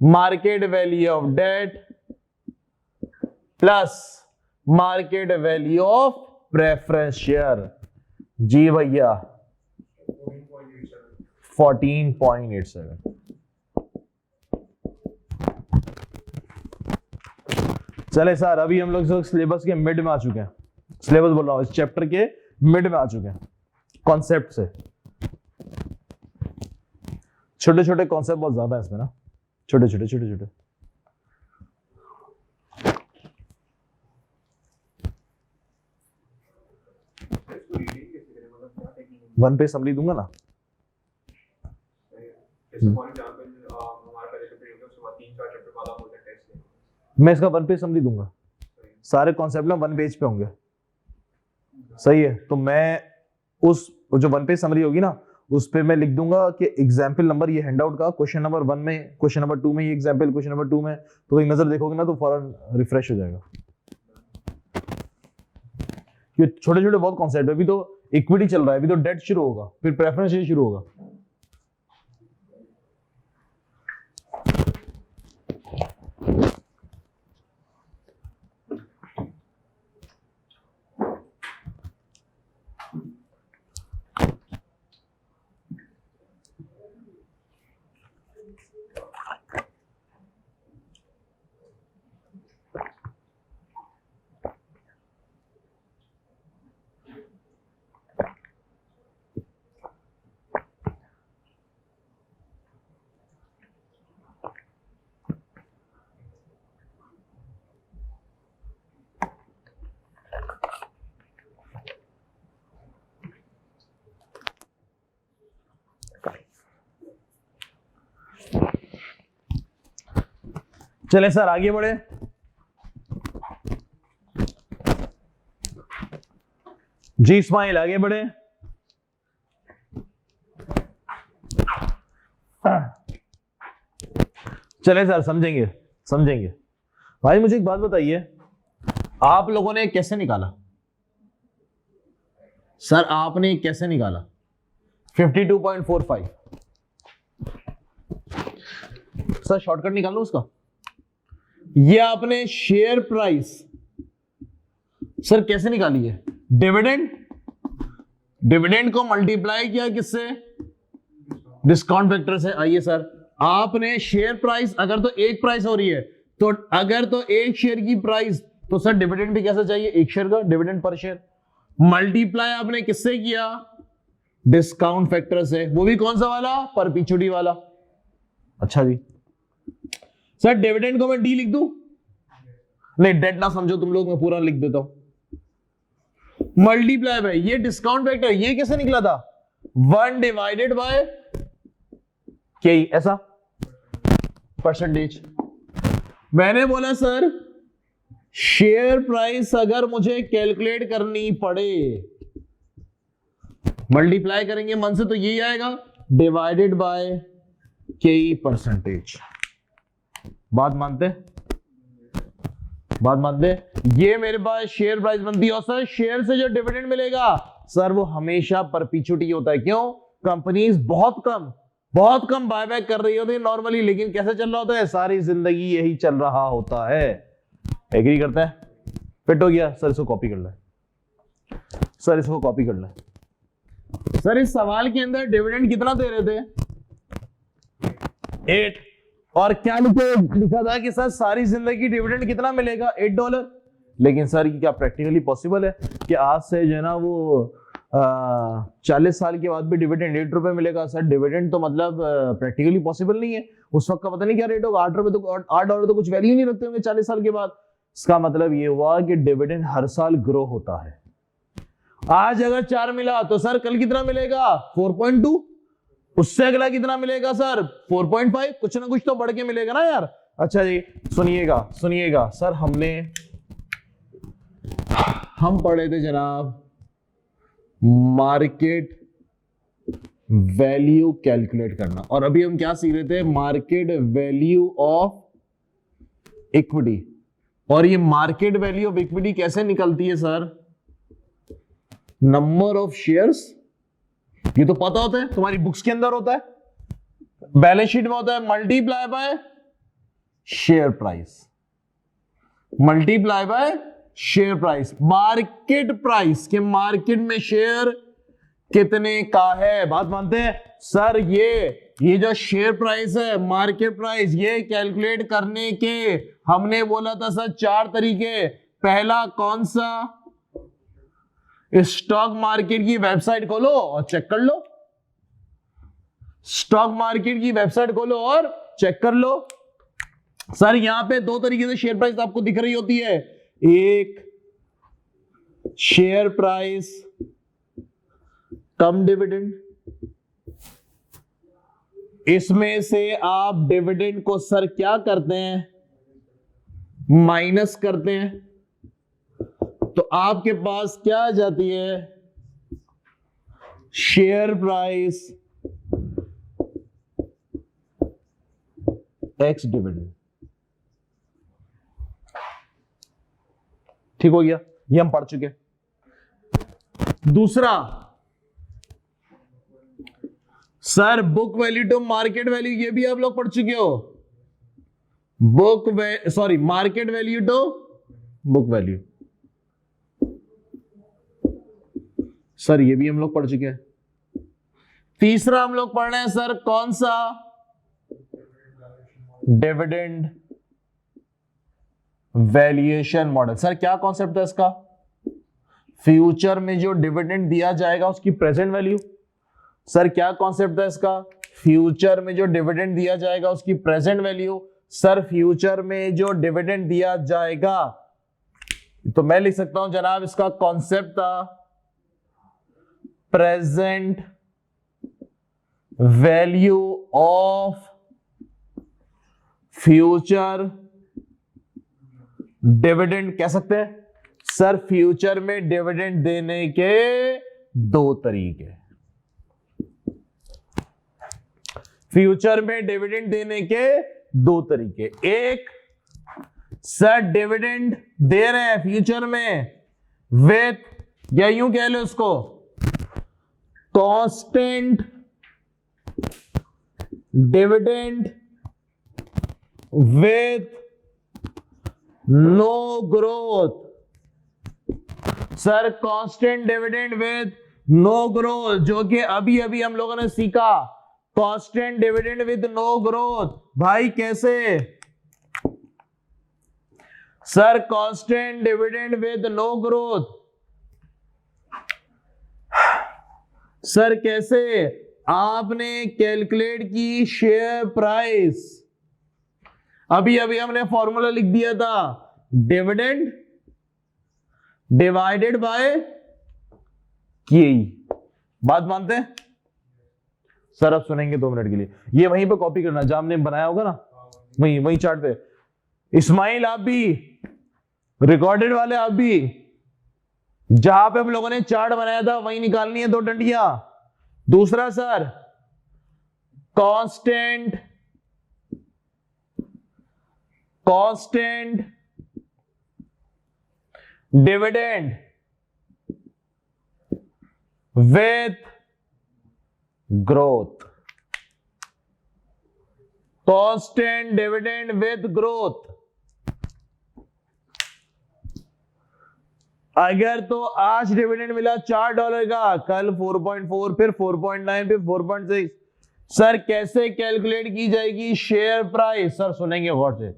market value of debt plus market value of preference share. जी भैया 14.87। चले sir, अभी हम लोग सिलेबस के मिड में आ चुके हैं, सिलेबस बोल रहा हूं, इस चैप्टर के मिड में आ चुके हैं। कॉन्सेप्ट से छोटे छोटे कॉन्सेप्ट बहुत ज्यादा है इसमें ना, छोटे छोटे छोटे छोटे। वन पेज समरी दूंगा ना, मैं इसका वन पेज समरी दूंगा, सारे कॉन्सेप्ट ना वन पेज पे होंगे। सही है, तो मैं उस जो वन पेज समरी होगी ना, उस पे मैं लिख दूंगा कि एग्जाम्पल नंबर ये हैंडआउट का क्वेश्चन नंबर 1 में, क्वेश्चन नंबर 2 में ये एग्जाम्पल, क्वेश्चन नंबर 2 में, तो एक नजर देखोगे ना तो फौरन रिफ्रेश हो जाएगा। ये छोटे छोटे बहुत कॉन्सेप्ट है। अभी तो इक्विटी चल रहा है, अभी तो डेट शुरू होगा, फिर प्रेफरेंस शेयर शुरू होगा। चले सर आगे बढ़े। जी इस्माइल आगे बढ़े। चले सर समझेंगे समझेंगे। भाई मुझे एक बात बताइए, आप लोगों ने कैसे निकाला? सर आपने कैसे निकाला 52.45? सर शॉर्टकट निकाल लो उसका। ये आपने शेयर प्राइस सर कैसे निकाली है? डिविडेंड, डिविडेंड को मल्टीप्लाई किया किससे? डिस्काउंट फैक्टर से। आइए सर, आपने शेयर प्राइस अगर तो एक प्राइस हो रही है तो अगर तो एक शेयर की प्राइस तो सर डिविडेंड भी कैसा चाहिए? एक शेयर का डिविडेंड पर शेयर। मल्टीप्लाई आपने किससे किया? डिस्काउंट फैक्टर से। वो भी कौन सा वाला? परपेचुइटी वाला। अच्छा जी सर, डिविडेंड को मैं डी लिख दूं? नहीं डेट ना समझो तुम लोग, मैं पूरा लिख देता हूं। मल्टीप्लाई बाय ये डिस्काउंट फैक्टर, ये कैसे निकला था? 1 डिवाइडेड बाय के, ऐसा परसेंटेज। मैंने बोला सर शेयर प्राइस अगर मुझे कैलकुलेट करनी पड़े, मल्टीप्लाई करेंगे मन से तो यही आएगा, डिवाइडेड बाय के परसेंटेज। बात मानते? बात मानते? ये मेरे पास शेयर प्राइस बनती है। और सर शेयर से जो डिविडेंड मिलेगा सर वो हमेशा परपेचुइटी होता है। क्यों? कंपनीज बहुत कम बायबैक कर रही होती है नॉर्मली, लेकिन कैसे चल रहा होता है? सारी जिंदगी यही चल रहा होता है। एग्री करता है? फिट हो गया? सर इसको कॉपी कर ले, सर इसको कॉपी कर ले। सर इस सवाल के अंदर डिविडेंड कितना दे रहे थे? 8। और क्या लिखा था कि सर सारी जिंदगी डिविडेंड कितना मिलेगा? $8। लेकिन सर क्या प्रैक्टिकली पॉसिबल है कि आज से जो है ना वो 40 साल के बाद भी डिविडेंड 8 रुपए मिलेगा? सर डिविडेंड तो मतलब प्रैक्टिकली पॉसिबल नहीं है। उस वक्त का पता नहीं क्या रेट होगा, $8 तो $8 तो कुछ वैल्यू नहीं रखते होंगे 40 साल के बाद। इसका मतलब ये हुआ कि डिविडेंड हर साल ग्रो होता है। आज अगर 4 मिला तो सर कल कितना मिलेगा? 4.2। उससे अगला कितना मिलेगा सर? 4.5। कुछ ना कुछ तो बढ़ के मिलेगा ना यार। अच्छा जी, सुनिएगा सुनिएगा सर, हम पढ़े थे जनाब मार्केट वैल्यू कैलकुलेट करना, और अभी हम क्या सीख रहे थे, मार्केट वैल्यू ऑफ इक्विटी। और ये मार्केट वैल्यू ऑफ इक्विटी कैसे निकलती है सर? नंबर ऑफ शेयर्स, ये तो पता होता है, तुम्हारी बुक्स के अंदर होता है, बैलेंस शीट में होता है, multiply by share price, multiply by share price, market price के मार्केट में शेयर कितने का है। बात मानते हैं सर? ये जो शेयर प्राइस है, मार्केट प्राइस, ये कैलकुलेट करने के हमने बोला था सर 4 तरीके। पहला कौन सा? स्टॉक मार्केट की वेबसाइट खोलो और चेक कर लो, स्टॉक मार्केट की वेबसाइट खोलो और चेक कर लो। सर यहां पे 2 तरीके से शेयर प्राइस आपको दिख रही होती है, एक शेयर प्राइस कम डिविडेंड, इसमें से आप डिविडेंड को सर क्या करते हैं, माइनस करते हैं, तो आपके पास क्या आ जाती है, शेयर प्राइस एक्स डिविडेंड। ठीक हो गया, ये हम पढ़ चुके। दूसरा sir book value to market value, ये भी आप लोग पढ़ चुके हो। Market value to book value, sir ये भी हम लोग पढ़ चुके हैं। तीसरा हम लोग पढ़ रहे हैं सर कौन सा, डिविडेंड वैल्यूएशन मॉडल। सर क्या कॉन्सेप्ट है इसका? फ्यूचर में जो डिविडेंड दिया जाएगा उसकी प्रेजेंट वैल्यू। सर क्या कॉन्सेप्ट है इसका? फ्यूचर में जो डिविडेंड दिया जाएगा उसकी प्रेजेंट वैल्यू। सर फ्यूचर में जो डिविडेंड दिया जाएगा, तो मैं लिख सकता हूं जनाब, इसका कॉन्सेप्ट था present value of future dividend. कह सकते हैं सर फ्यूचर में डिविडेंड देने के 2 तरीके, फ्यूचर में डिविडेंड देने के 2 तरीके। एक, सर डिविडेंड दे रहे हैं फ्यूचर में विथ, या यूं कह लो इसको, constant dividend with no growth. Sir constant dividend with no growth, जो कि अभी अभी हम लोगों ने सीखा, constant dividend with no growth. भाई कैसे? Sir constant dividend with no growth, sir कैसे? आपने कैलकुलेट की शेयर प्राइस, अभी अभी हमने फॉर्मूला लिख दिया था, डिविडेंड डिवाइडेड बाय केई। बात मानते हैं सर? अब सुनेंगे 2 मिनट के लिए, ये वहीं पे कॉपी करना जहां हमने बनाया होगा ना, वहीं चार्ट पे। इस्माइल आप भी, रिकॉर्डेड वाले आप भी, जहां पे हम लोगों ने चार्ट बनाया था वहीं निकालनी है 2 डंडियां। दूसरा sir constant dividend with growth, constant dividend with growth. अगर तो आज डिविडेंड मिला $4 का, कल 4.4, फिर 4.9, फिर 4.6, सर कैसे कैलकुलेट की जाएगी शेयर प्राइस? सर सुनेंगे गौर से।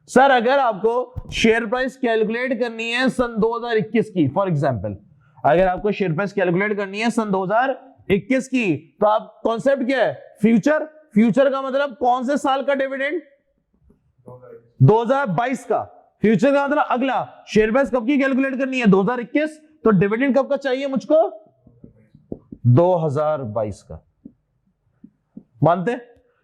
सर अगर आपको शेयर प्राइस कैलकुलेट करनी है सन 2021 की, फॉर एग्जांपल, अगर आपको शेयर प्राइस कैलकुलेट करनी है सन 2021 की, तो आप कॉन्सेप्ट क्या है? फ्यूचर। फ्यूचर का मतलब कौन से साल का डिविडेंड? 2022 का। फ्यूचर का मतलब अगला। शेयर प्राइस कब की कैलकुलेट करनी है? 2021। तो डिविडेंड कब का चाहिए मुझको? 2022 का। मानते?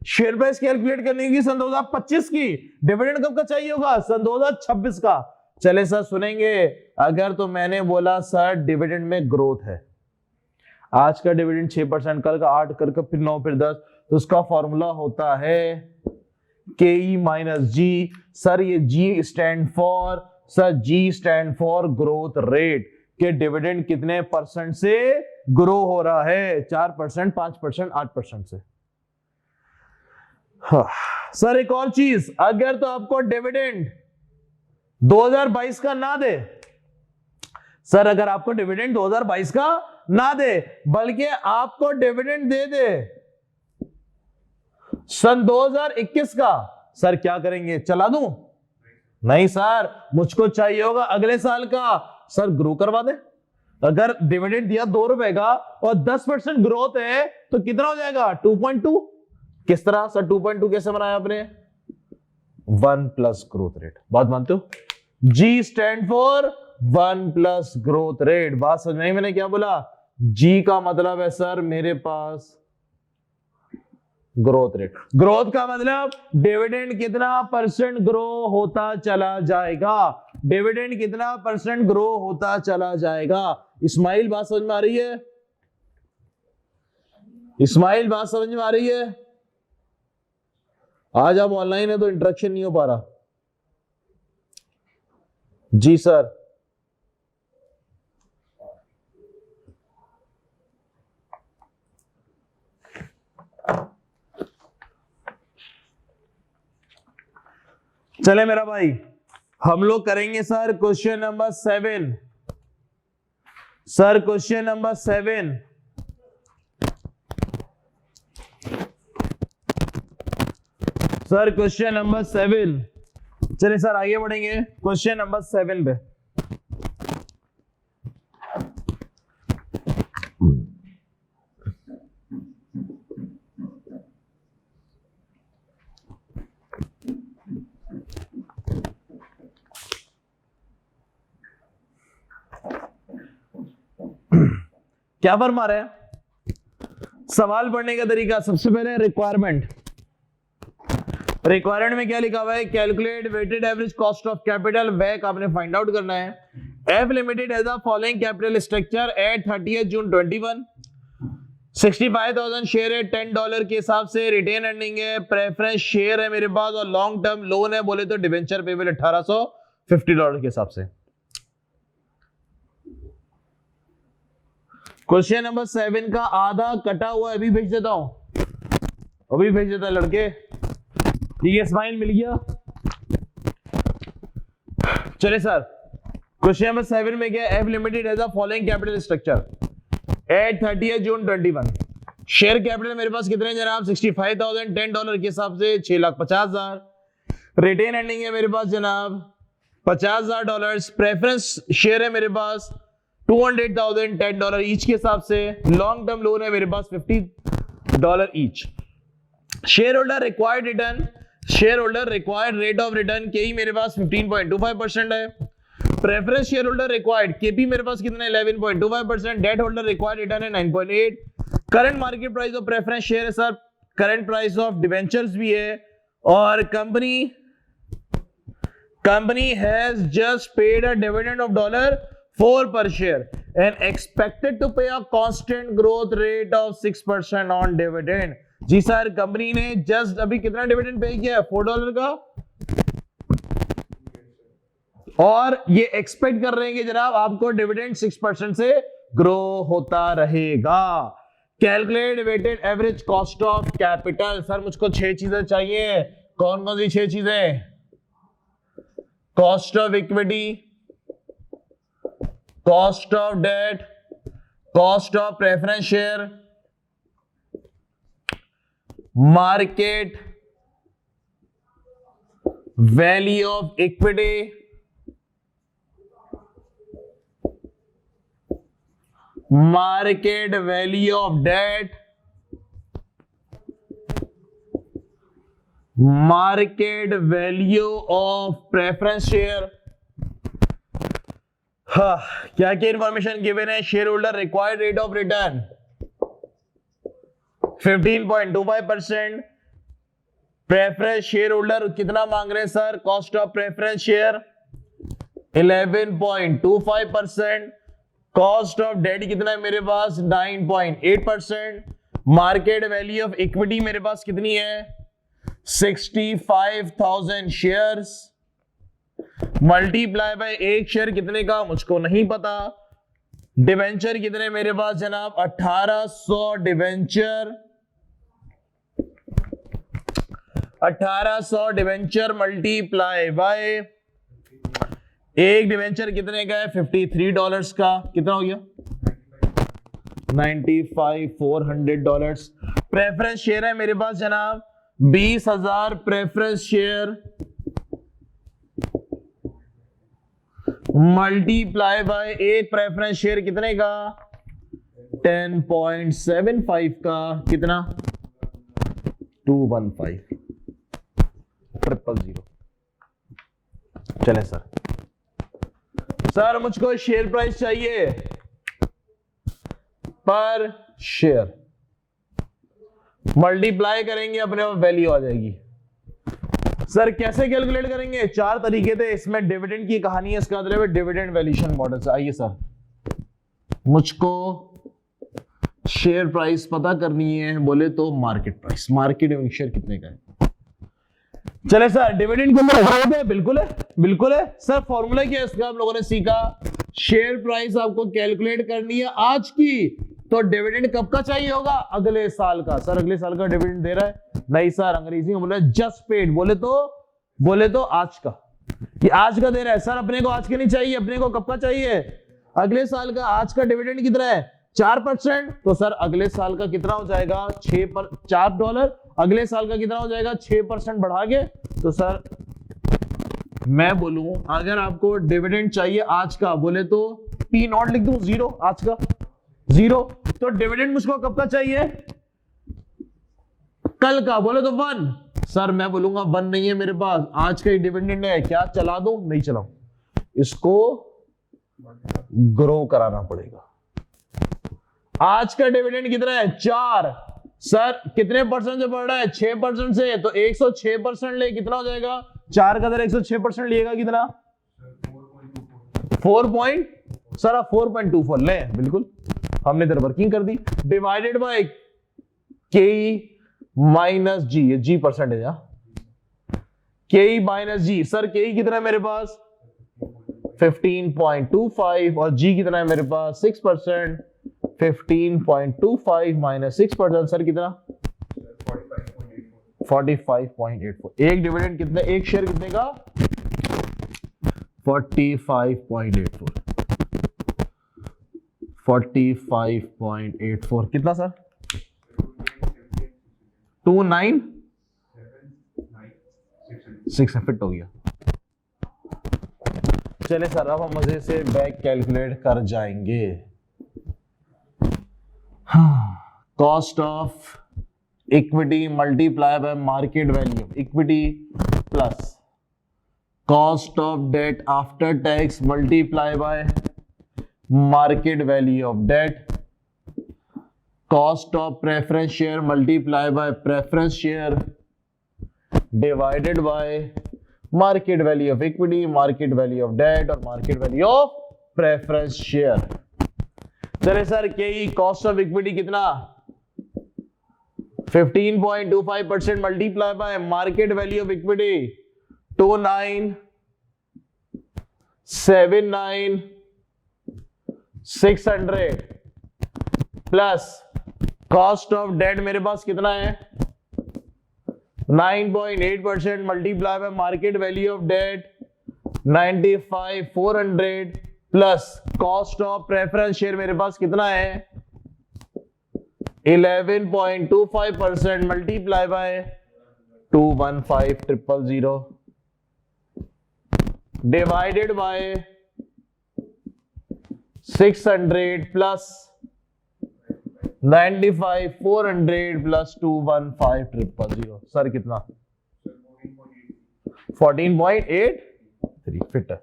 शेयर प्राइस कैलकुलेट करने की सन 2025 की, डिविडेंड कब का चाहिए होगा, सन 2026 का। चले सर सुनेंगे, अगर तो मैंने बोला सर डिविडेंड में ग्रोथ है, आज का डिविडेंड 6%, कल का 8, कल का फिर 9, फिर 10, तो उसका फॉर्मूला होता है KE माइनस जी। सर ये G stand for, sir G stand for growth rate, के डिविडेंड कितने परसेंट से ग्रो हो रहा है, 4%, 5%, 8% से। हाँ। सर एक और चीज, अगर तो आपको डिविडेंड 2022 का ना दे, सर अगर आपको डिविडेंड 2022 का ना दे, बल्कि आपको डिविडेंड दे दे सन 2021 का, सर क्या करेंगे, चला दूं? नहीं सर, मुझको चाहिए होगा अगले साल का, सर ग्रो करवा दे। अगर डिविडेंड दिया 2 रुपए का और 10% ग्रोथ है तो कितना हो जाएगा, 2.2। किस तरह सर 2.2 कैसे बनाया आपने, 1 प्लस ग्रोथ रेट। बात मानते हो, G stand for 1 plus growth rate. बात समझ में, मैंने क्या बोला, G का मतलब है सर मेरे पास ग्रोथ रेट। ग्रोथ का मतलब डिविडेंड कितना परसेंट ग्रो होता चला जाएगा, डिविडेंड कितना परसेंट ग्रो होता चला जाएगा। इस्माइल बात समझ में आ रही है, इस्माइल बात समझ में आ रही है? आज आप ऑनलाइन है तो इंटरेक्शन नहीं हो पा रहा। जी सर, चले मेरा भाई, हम लोग करेंगे sir question number 7। Sir question number 7, sir question number 7। चलिए सर आगे बढ़ेंगे क्वेश्चन नंबर 7 पे। क्या फरमा रहे हैं, सवाल पढ़ने का तरीका, सबसे पहले रिक्वायरमेंट। रिक्वायरमेंट में क्या लिखा हुआ है, calculate weighted average cost of capital, वैक आपने फाइंड आउट करना है। F limited has the following capital structure at 30 June 21, 65,000 share है, $10 के हिसाब से, रिटेन अर्निंग है, प्रेफरेंस शेयर है मेरे पास, और लॉन्ग टर्म लोन है, बोले तो डिवेंचर पेबल $1850 के हिसाब से। क्वेश्चन नंबर 7 का आधा कटा हुआ अभी भेज देता हूं, अभी भेज देता है लड़के। ठीक है, स्माइल मिल गया। चले सर, क्वेश्चन नंबर 7 में क्या, F limited has the following capital structure at 30 June 21। Share capital मेरे पास कितने जनाब, 65,000, $10 के हिसाब से $6,50,000। रिटेन अर्निंग है मेरे पास जनाब $50,000। प्रेफरेंस शेयर है मेरे पास 200,000, $10 ईच के हिसाब से। लॉन्ग टर्म लोन है मेरे पास $50 each. Share holder required return, share holder required rate of return के मेरे पास 15.25% है। Preference share holder required KP मेरे पास कितना है, 11.25%। डेट होल्डर रिक्वायर्ड रिटर्न है 9.8। Current market price of preference share है sir, current price of debentures भी है, और company has just paid a dividend of $4 per share and expected to pay a constant growth rate of 6% on dividend। जी sir, company ने just अभी कितना dividend pay किया है, $4 का, और ये एक्सपेक्ट कर रहे हैं कि जनाब आपको डिविडेंड 6% से ग्रो होता रहेगा। Calculate weighted average cost of capital. Sir मुझको 6 चीजें चाहिए, कौन कौन सी 6 चीजें, cost of equity, cost of debt, cost of preference share, market value of equity, market value of debt, market value of preference share. हाँ, क्या क्या इंफॉर्मेशन गिवन है, share holder required rate of return 15.25%, preference share holder कितना मांग रहे हैं sir? Cost of preference share 11.25%। Cost of date कितना है मेरे पास? 9.8%। मार्केट वैल्यू ऑफ इक्विटी मेरे पास कितनी है? 65,000 शेयर्स मल्टीप्लाई बाय एक शेयर कितने का मुझको नहीं पता। डिवेंचर कितने मेरे पास जनाब? 1800 डिवेंचर। 1800 डिवेंचर मल्टीप्लाई बाय एक डिवेंचर कितने का है? $53 का। कितना हो गया? $95,400। प्रेफरेंस शेयर है मेरे पास जनाब 20,000 प्रेफरेंस शेयर मल्टीप्लाई बाय एक प्रेफरेंस शेयर कितने का? 10.75 का। कितना? 215,000। चले सर मुझको शेयर प्राइस चाहिए पर शेयर, मल्टीप्लाई करेंगे अपने आप वैल्यू आ जाएगी। सर कैसे कैलकुलेट करेंगे? 4 तरीके थे, इसमें डिविडेंड की कहानी है, इसका मतलब डिविडेंड वैल्यूएशन मॉडल से। आइए सर, मुझको शेयर प्राइस पता करनी है, बोले तो मार्केट प्राइस, मार्केट में शेयर कितने का है। चले सर, डिविडेंड के अंदर है? बिल्कुल है, बिल्कुल है सर। फॉर्मूला क्या है इसका? आप लोगों ने सीखा शेयर प्राइस आपको कैलकुलेट करनी है आज की, तो डिविडेंड कब का चाहिए होगा? अगले साल का। सर अगले साल का डिविडेंड दे रहा है? नहीं सर, अंग्रेजी में बोला जस्ट पेड, बोले तो आज का। ये आज का दे रहा है सर, अपने को आज के नहीं चाहिए, अपने को कब का चाहिए? अगले साल का। आज का डिविडेंड कितना है? 4%। तो सर अगले साल का कितना हो जाएगा? $4। अगले साल का कितना हो जाएगा? 6% बढ़ा के। तो सर मैं बोलूं अगर आपको डिविडेंड चाहिए आज का, बोले तो P0 लिख दूं, 0 आज का 0। तो डिविडेंड मुझको कब का चाहिए? कल का, बोले तो 1। सर मैं बोलूंगा 1 नहीं है मेरे पास, आज का ही डिविडेंड है, क्या चला दूं? नहीं चलाऊं, इसको ग्रो कराना पड़ेगा। आज का डिविडेंड कितना है? 4। सर कितने परसेंट से बढ़ रहा है? 6% से, तो 106% ले, कितना हो जाएगा? 4 का दर 106% लिएगा, कितना? 4.24 ले, बिल्कुल हमने इधर वर्किंग कर दी। डिवाइडेड बाय के माइनस जी, ये जी परसेंटेज है, के माइनस जी। सर के कितना है मेरे पास? 15.25 और जी कितना है मेरे पास? 6%। 15.25 माइनस 6%, सर कितना? 45.84। एक डिविडेंड कितने, एक शेयर कितने का? 45.84। 45.84 कितना सर? 29,600 फिट हो गया। चले सर, अब हम मजे से बैक कैलकुलेट कर जाएंगे। Cost of equity multiply by market value equity plus cost of debt after tax multiply by market value of debt, cost of preference share multiply by preference share divided by market value of equity, market value of debt और market value of preference share. चले sir, के cost of equity कितना? 15.25% multiply by market value of equity 29,79600 plus cost of debt मेरे पास कितना है? 9.8% multiply by market value of debt 95,400 plus cost of preference share मेरे पास कितना है? 11.25% multiply by 215,000 divided by 600 plus 95,400 plus 215,000। Sir कितना? 14.83 फिट है।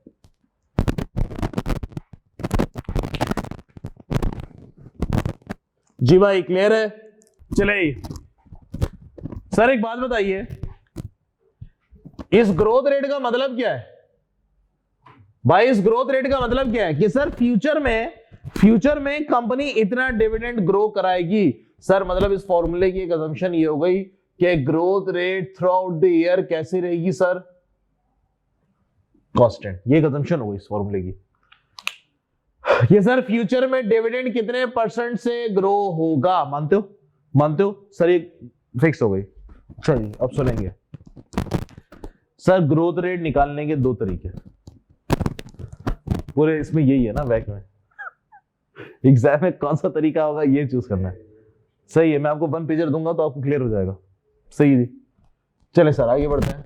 जी भाई क्लियर है? चले सर एक बात बताइए, इस ग्रोथ रेट का मतलब क्या है भाई? इस ग्रोथ रेट का मतलब क्या है कि सर फ्यूचर में कंपनी इतना डिविडेंड ग्रो कराएगी। सर मतलब इस फॉर्मूले की एक असम्पशन ये हो गई कि growth rate through out the year कैसी रहेगी सर? कांस्टेंट। ये एक असम्पशन हो गई इस फॉर्मूले की। ये सर फ्यूचर में डिविडेंड कितने % से ग्रो होगा? मानते हो सर? ये फिक्स हो गई। चलिए अब सुनेंगे सर ग्रोथ रेट निकालने के 2 तरीके। पूरे इसमें यही है ना बैक में, एग्जाम में कौन सा तरीका होगा ये चूज करना है। सही है, मैं आपको 1 पेजर दूंगा तो आपको क्लियर हो जाएगा। सही है, चले सर आगे बढ़ते हैं।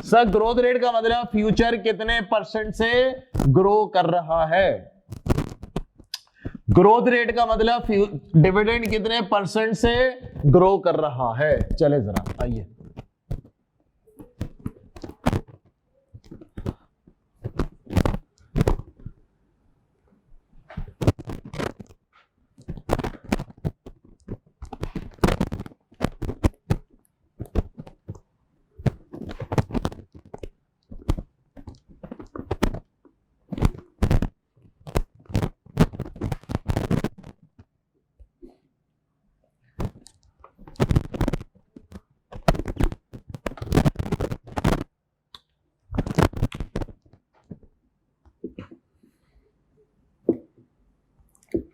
सर ग्रोथ रेट का मतलब फ्यूचर कितने % से ग्रो कर रहा है? ग्रोथ रेट का मतलब डिविडेंड कितने % से ग्रो कर रहा है? चले जरा आइए।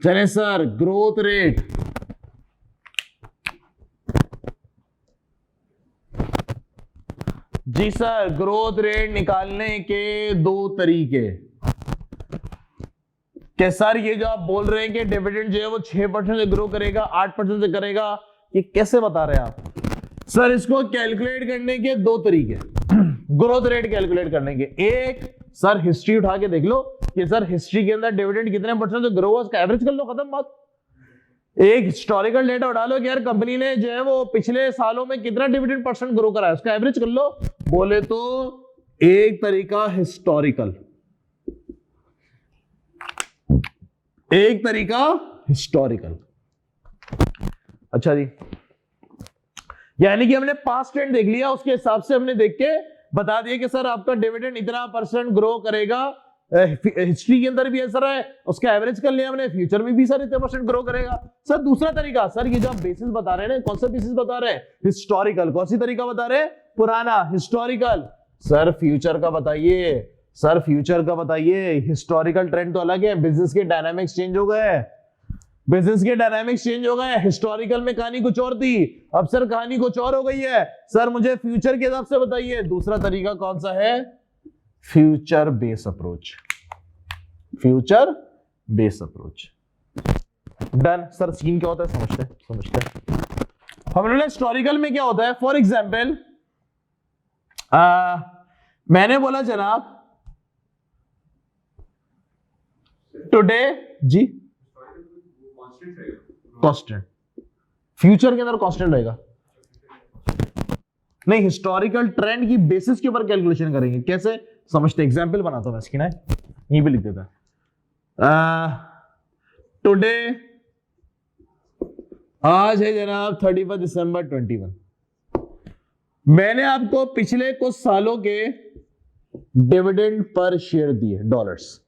चले सर ग्रोथ रेट जी सर ग्रोथ रेट निकालने के 2 तरीके। क्या सर ये जो आप बोल रहे हैं कि डिविडेंड जो है वो 6% से ग्रो करेगा, 8% से करेगा, ये कैसे बता रहे हैं आप? सर इसको कैलकुलेट करने के 2 तरीके ग्रोथ रेट कैलकुलेट करने के। एक सर हिस्ट्री उठा के देख लो कि सर हिस्ट्री के अंदर डिविडेंड कितने % से ग्रो हुआ, उसका एवरेज कर लो, खत्म बात। एक हिस्टोरिकल डेटा उठा लो कि यार कंपनी ने जो है वो पिछले सालों में कितना डिविडेंड % ग्रो करा है, उसका एवरेज कर लो। बोले तो एक तरीका हिस्टोरिकल, एक तरीका हिस्टोरिकल। अच्छा जी, यानी कि हमने पास्ट ट्रेंड देख लिया, उसके हिसाब से हमने देख के बता दिया कि सर आपका डिविडेंड इतना % ग्रो करेगा। हिस्ट्री के अंदर भी ऐसा है, उसका एवरेज कर लिया हमने, फ्यूचर में भी सर इतने % ग्रो करेगा। सर दूसरा तरीका, सर ये जो आप बेसिस बता रहे हैं ना, कौन सा बेसिस बता रहे हैं? हिस्टोरिकल। कौन सी तरीका बता रहे हैं? पुराना हिस्टोरिकल। सर फ्यूचर का बताइए, सर फ्यूचर का बताइए। हिस्टोरिकल ट्रेंड तो अलग है, बिजनेस के डायनामिक्स चेंज हो गए, बिजनेस के डायनामिक्स चेंज हो गए। हिस्टोरिकल में कहानी कुछ और थी, अब सर कहानी कुछ और हो गई है। सर मुझे फ्यूचर के हिसाब से बताइए दूसरा तरीका कौन सा है? Future base approach. Future base approach. Done. Sir scene क्या होता है समझते हैं। हमने हिस्टोरिकल में क्या होता है, फॉर एग्जाम्पल मैंने बोला जनाब टुडे जी कांस्टेंट, फ्यूचर के अंदर कांस्टेंट रहेगा नहीं, हिस्टोरिकल ट्रेंड की बेसिस के ऊपर कैलकुलेशन करेंगे। कैसे समझते? एग्जांपल बनाता हूं मैं इसकी ना, यहीं पे लिख देता है। टुडे आज है जनाब 31 दिसंबर 21। मैंने आपको पिछले कुछ सालों के डिविडेंड पर शेयर दिए डॉलर्स।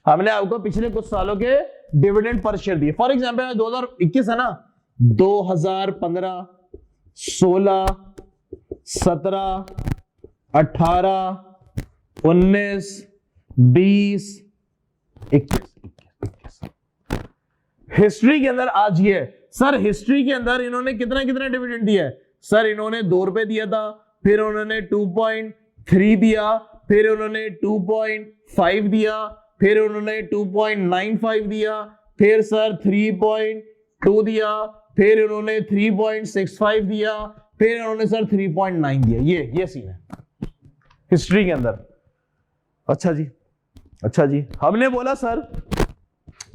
हमने आपको पिछले कुछ सालों के डिविडेंड पर शेयर दिए। फॉर एग्जांपल 2021 है ना, 2015, 16, 17, 18, 19, 20, 21। हिस्ट्री के अंदर आज ये सर, हिस्ट्री के अंदर इन्होंने कितना कितना डिविडेंड दिया है? सर इन्होंने 2 रुपए दिया था, फिर उन्होंने 2.3 दिया, फिर उन्होंने 2.5 दिया, फिर उन्होंने 2.95 दिया, फिर सर 3.2 दिया, फिर उन्होंने 3.65 दिया, फिर उन्होंने सर 3.9 दिया। ये सीन है हिस्ट्री के अंदर। अच्छा जी हमने बोला सर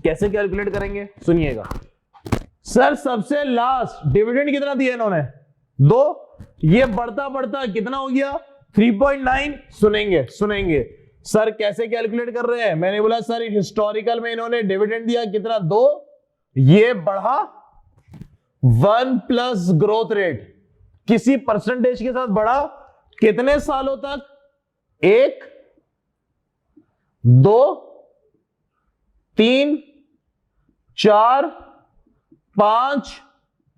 कैसे कैलकुलेट करेंगे, सुनिएगा। सर सबसे लास्ट डिविडेंड कितना दिया इन्होंने? 2। ये बढ़ता बढ़ता कितना हो गया? 3.9। सुनेंगे सर कैसे कैलकुलेट कर रहे हैं। मैंने बोला सर हिस्टोरिकल में इन्होंने डिविडेंड दिया कितना? 2। ये बढ़ा 1 प्लस ग्रोथ रेट, किसी परसेंटेज के साथ बढ़ा कितने सालों तक? 1, 2, 3, 4, 5,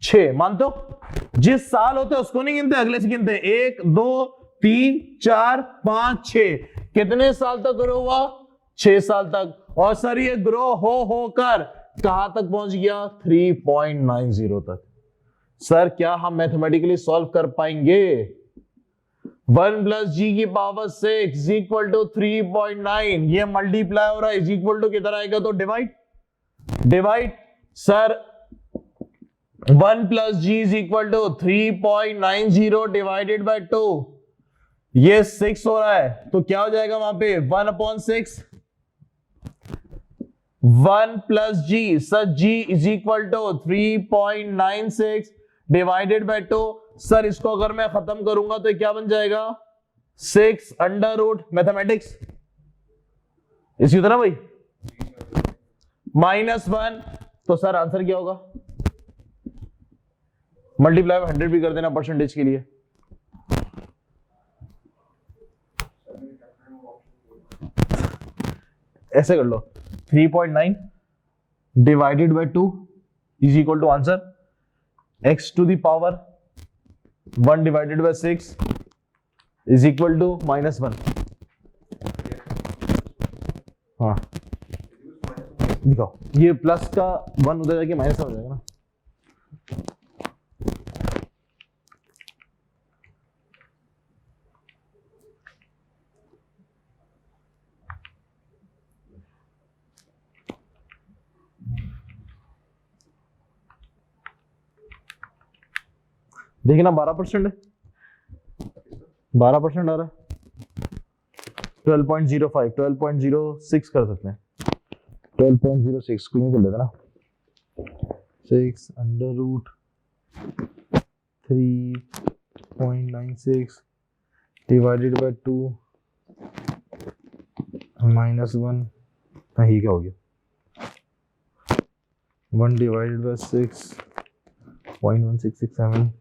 6 मानते हो? जिस साल होते उसको नहीं गिनते, अगले से गिनते। 1, 2, 3, 4, 5, 6। कितने साल तक ग्रो हुआ? 6 साल तक। और सर ये ग्रो होकर कहां तक पहुंच गया? 3.90 तक। सर क्या हम मैथमेटिकली सॉल्व कर पाएंगे? 1 प्लस जी की पावर 6 इज इक्वल टू 3.9। ये मल्टीप्लाई हो रहा है, इज इक्वल टू किधर आएगा? तो divide. Sir 1 plus G is equal to 3.90 divided by 2। ये 6 हो रहा है, तो क्या हो जाएगा वहां पे? 1/6। 1 plus G, sir G is equal to 3.96 divided by 2। Sir इसको अगर मैं खत्म करूंगा तो क्या बन जाएगा? 6 अंडर रूट, मैथमेटिक्स इसी तरह भाई, -1। तो सर आंसर क्या होगा? मल्टीप्लाई 100 भी कर देना परसेंटेज के लिए। ऐसे कर लो, 3.9 divided by 2 is equal to answer x to the power 1 divided by 6 is equal to -1। हाँ दिखाओ, ये प्लस का 1 उधर जाके माइनस हो जाएगा ना। देखना 12% है, 12% आ रहा है। 12.05, 12.06 कर सकते हैं। 12.06 को यूं कर लेते ना, 6 अंडर रूट 3.96 डिवाइडेड बाय 2 -1। ये क्या हो गया? 1 divided by 6.1667।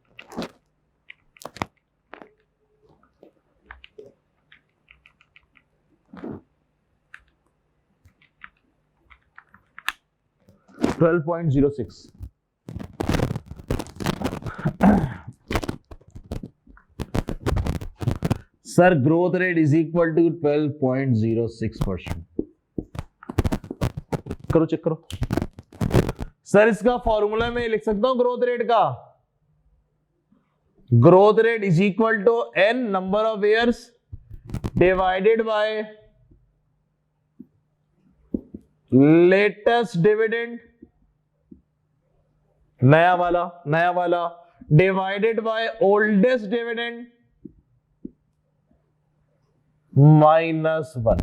$12.06। Sir growth rate is equal to 12.06%। करो, चेक करो। सर इसका फॉर्मूला में लिख सकता हूं ग्रोथ रेट का। Growth rate is equal to n number of years divided by latest dividend, नया वाला डिवाइडेड बाय ओल्डेस्ट डिविडेंड -1।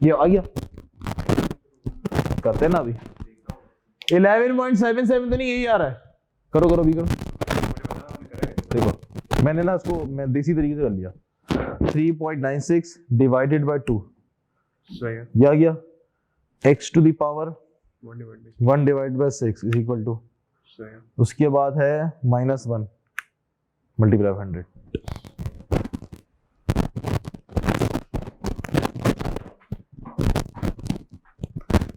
ये आ गया, करते ना अभी। 11.77 तो नहीं, यही आ रहा है। करो भी करो। देखो मैंने ना इसको मैं देसी तरीके से कर लिया। 3.96 डिवाइडेड बाय 2 ये आ गया x to the power 1 divided by 6 is equal to, उसके बाद है -1 मल्टीप्लाई 100।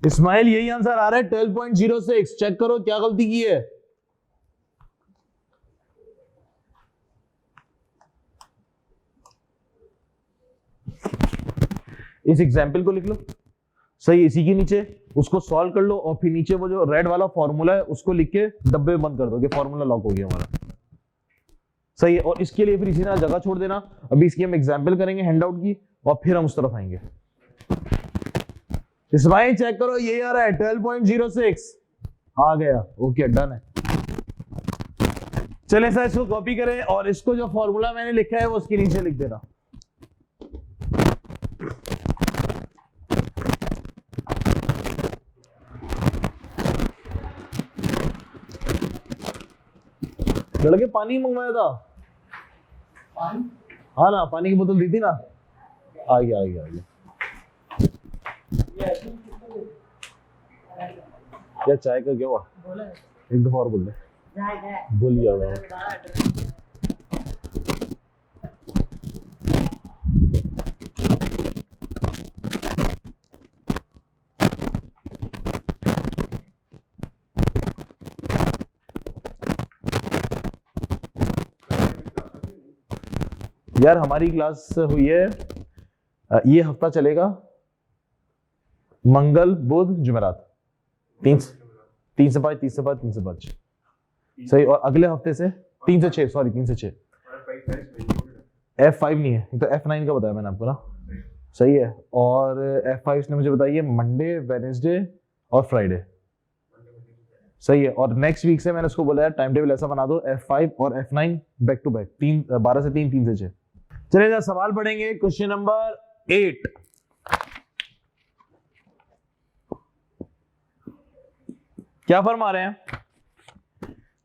इस्माइल यही आंसर आ रहा है 12.06। चेक करो क्या गलती की है। इस एग्जाम्पल को लिख लो सही, इसी के नीचे उसको सॉल्व कर लो और फिर नीचे वो जो रेड वाला फॉर्मूला है उसको लिख के डब्बे में बंद कर दो कि फॉर्मूला लॉक हो गया हमारा। सही है। और इसके लिए फिर इसी तरह जगह छोड़ देना। अभी इसकी हम एग्जाम्पल करेंगे हैंडआउट की और फिर हम उस तरफ आएंगे। इस्माइल चेक करो, यही आ रहा है 12.06 आ गया। ओके डन है। चले सर इसको कॉपी करें और इसको जो फॉर्मूला मैंने लिखा है वो उसके नीचे लिख देना। लड़के पानी मंगवाया था, हाँ ना, पानी की बोतल दी थी ना। आ गया। क्या चाय का क्या हुआ? एक दफा और बोल दे। बोलिए। यार हमारी क्लास हुई है, ये हफ्ता चलेगा मंगल बुध जुमेरात, 3 से 5, 3 से 5, 3 से 5 सही। और अगले हफ्ते से 3 से 6, सॉरी 3 से 6। F5 नहीं है, तो F9 का बताया मैंने आपको ना, सही है। और F5 ने मुझे बताई है मंडे, वेडनेसडे और फ्राइडे, सही है। और नेक्स्ट वीक से मैंने उसको बोला यार टाइम टेबल ऐसा बना दो F5 और F9 बैक टू बैक, 12 से 3, 3 से 6। चलिए सवाल पढ़ेंगे, क्वेश्चन नंबर 8। क्या फरमा रहे हैं?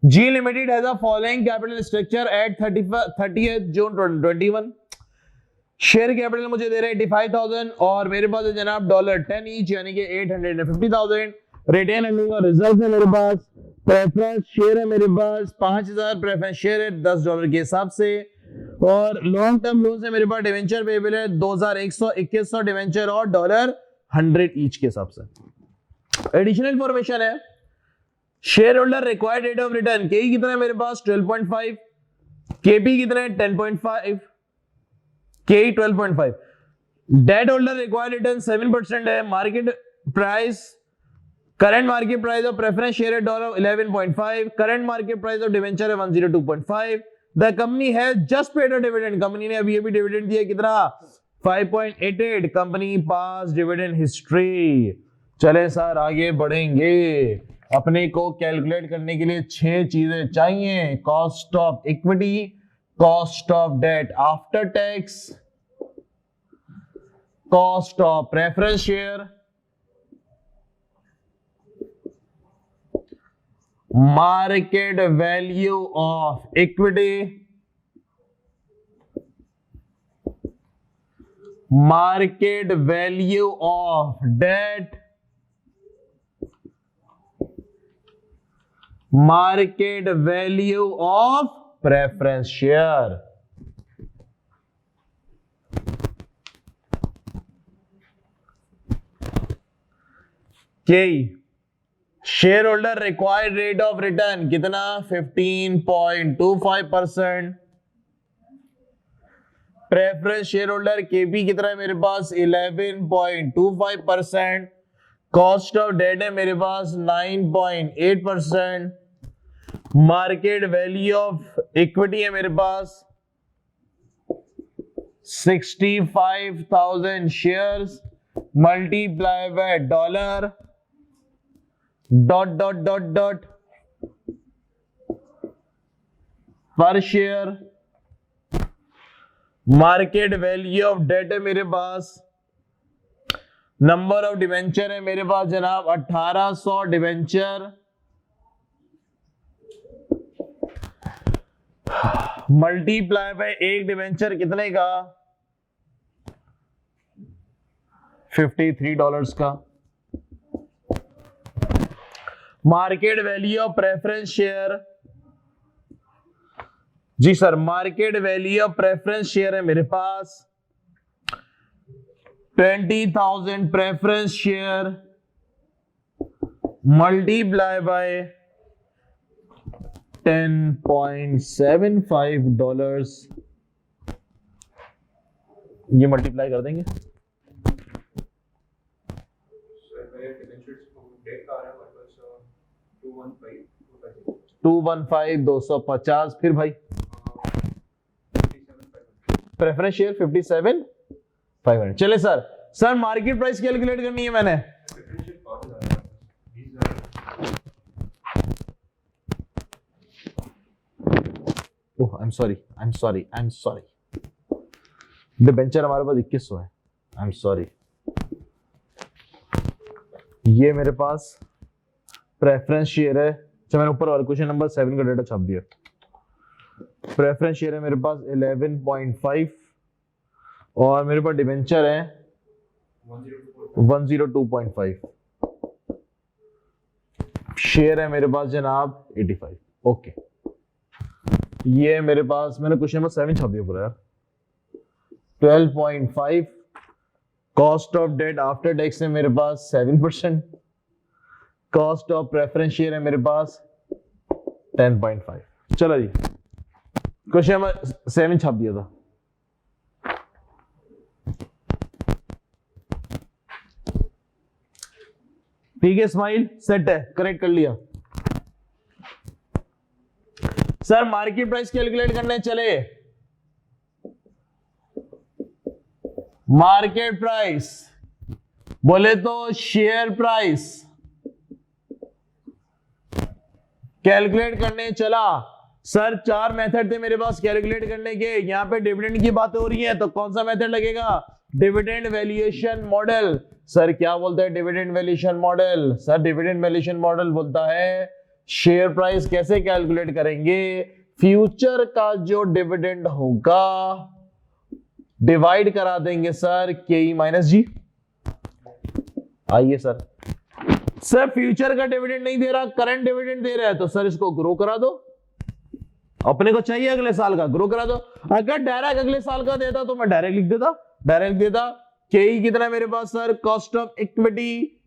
G limited has a following capital structure at 30th June 2021। Share capital मुझे दे रहे हैं 85,000 और मेरे पास है जनाब $10 ईच, यानी कि 850,000। रिटेन अर्निंग और रिजर्व है मेरे पास। प्रेफरेंस शेयर है मेरे पास 5,000 प्रेफरेंस शेयर है $10 के हिसाब से। और लॉन्ग टर्म लोन है मेरे पास, डिवेंचर पेबल है 2,100, 2,100 डिवेंचर और $100 ईच के हिसाब से। एडिशनल इंफॉर्मेशन है, share holder required rate of return के कितना है मेरे पास 12.5, केपी कितना है 10.5, के 12.5। डेट होल्डर रिक्वायर्ड रिटर्न 7% है। Market price, current market price of preference share है $11.5, current market price of debenture है 102.5। द कंपनी है just paid a dividend, company ने अभी अभी डिविडेंड दिया कितना 5.88। कंपनी पास डिविडेंड हिस्ट्री। चले सर आगे बढ़ेंगे। अपने को कैलकुलेट करने के लिए 6 चीजें चाहिए, cost of equity, cost of debt after tax, cost of preference share, market value of equity, market value of debt, market value of preference share. के share holder required rate of return कितना 15.25%। Preference share holder KP कितना है मेरे पास 11.25%। Cost of debt है मेरे पास 9.8%। मार्केट वैल्यू ऑफ इक्विटी है मेरे पास 65,000 shares multiply by $, dot dot dot dot per share. Market value of debt है मेरे पास, नंबर ऑफ डिवेंचर है मेरे पास जनाब 1800 डिवेंचर मल्टीप्लाई बाय एक डिवेंचर कितने का $53 का। Market value of preference share, जी sir market value of preference share है मेरे पास 20,000 प्रेफरेंस शेयर मल्टीप्लाई बाय $10.75। ये मल्टीप्लाई कर देंगे 215 250, फिर भाई प्रेफरेंस शेयर 57,500। चले सर मार्केट प्राइस कैलकुलेट करनी है मैंने। ओह आई एम सॉरी डिबेंचर हमारे पास 2100 है, आई एम सॉरी। ये मेरे पास प्रेफरेंस शेयर है, मैंने ऊपर और क्वेश्चन नंबर 7 का डेटा छाप दिया। प्रेफरेंस शेयर है मेरे पास 11.5 और मेरे पास डिबेंचर है 102.5। शेयर है मेरे पास जनाब 85। ओके ये मेरे पास मैंने क्वेश्चन नंबर 7 छाप दिया पूरा यार। 12.5 cost of debt after tax है मेरे पास 7%। कॉस्ट ऑफ प्रेफरेंस शेयर है मेरे पास 10.5। चलो जी क्वेश्चन नंबर 7 छाप दिया था। ठीक है स्माइल, सेट है, करेक्ट कर लिया। सर मार्केट प्राइस कैलकुलेट करने चले, मार्केट प्राइस बोले तो शेयर प्राइस कैलकुलेट करने चला। सर 4 मेथड थे मेरे पास कैलकुलेट करने के, यहां पे डिविडेंड की बात हो रही है तो कौन सा मेथड लगेगा, डिविडेंड वैल्यूएशन मॉडल। सर क्या बोलता है dividend valuation model, sir dividend valuation model बोलता है शेयर प्राइस कैसे कैलकुलेट करेंगे, फ्यूचर का जो डिविडेंड होगा डिवाइड करा देंगे सर के माइनस जी। आइए सर, सर फ्यूचर का डिविडेंड नहीं दे रहा, करंट डिविडेंड दे रहा है, तो सर इसको ग्रो करा दो, अपने को चाहिए अगले साल का, ग्रो करा दो। अगर डायरेक्ट अगले साल का देता तो मैं डायरेक्ट लिख देता, डायरेक्ट देता। के कितना मेरे पास सर, cost of equity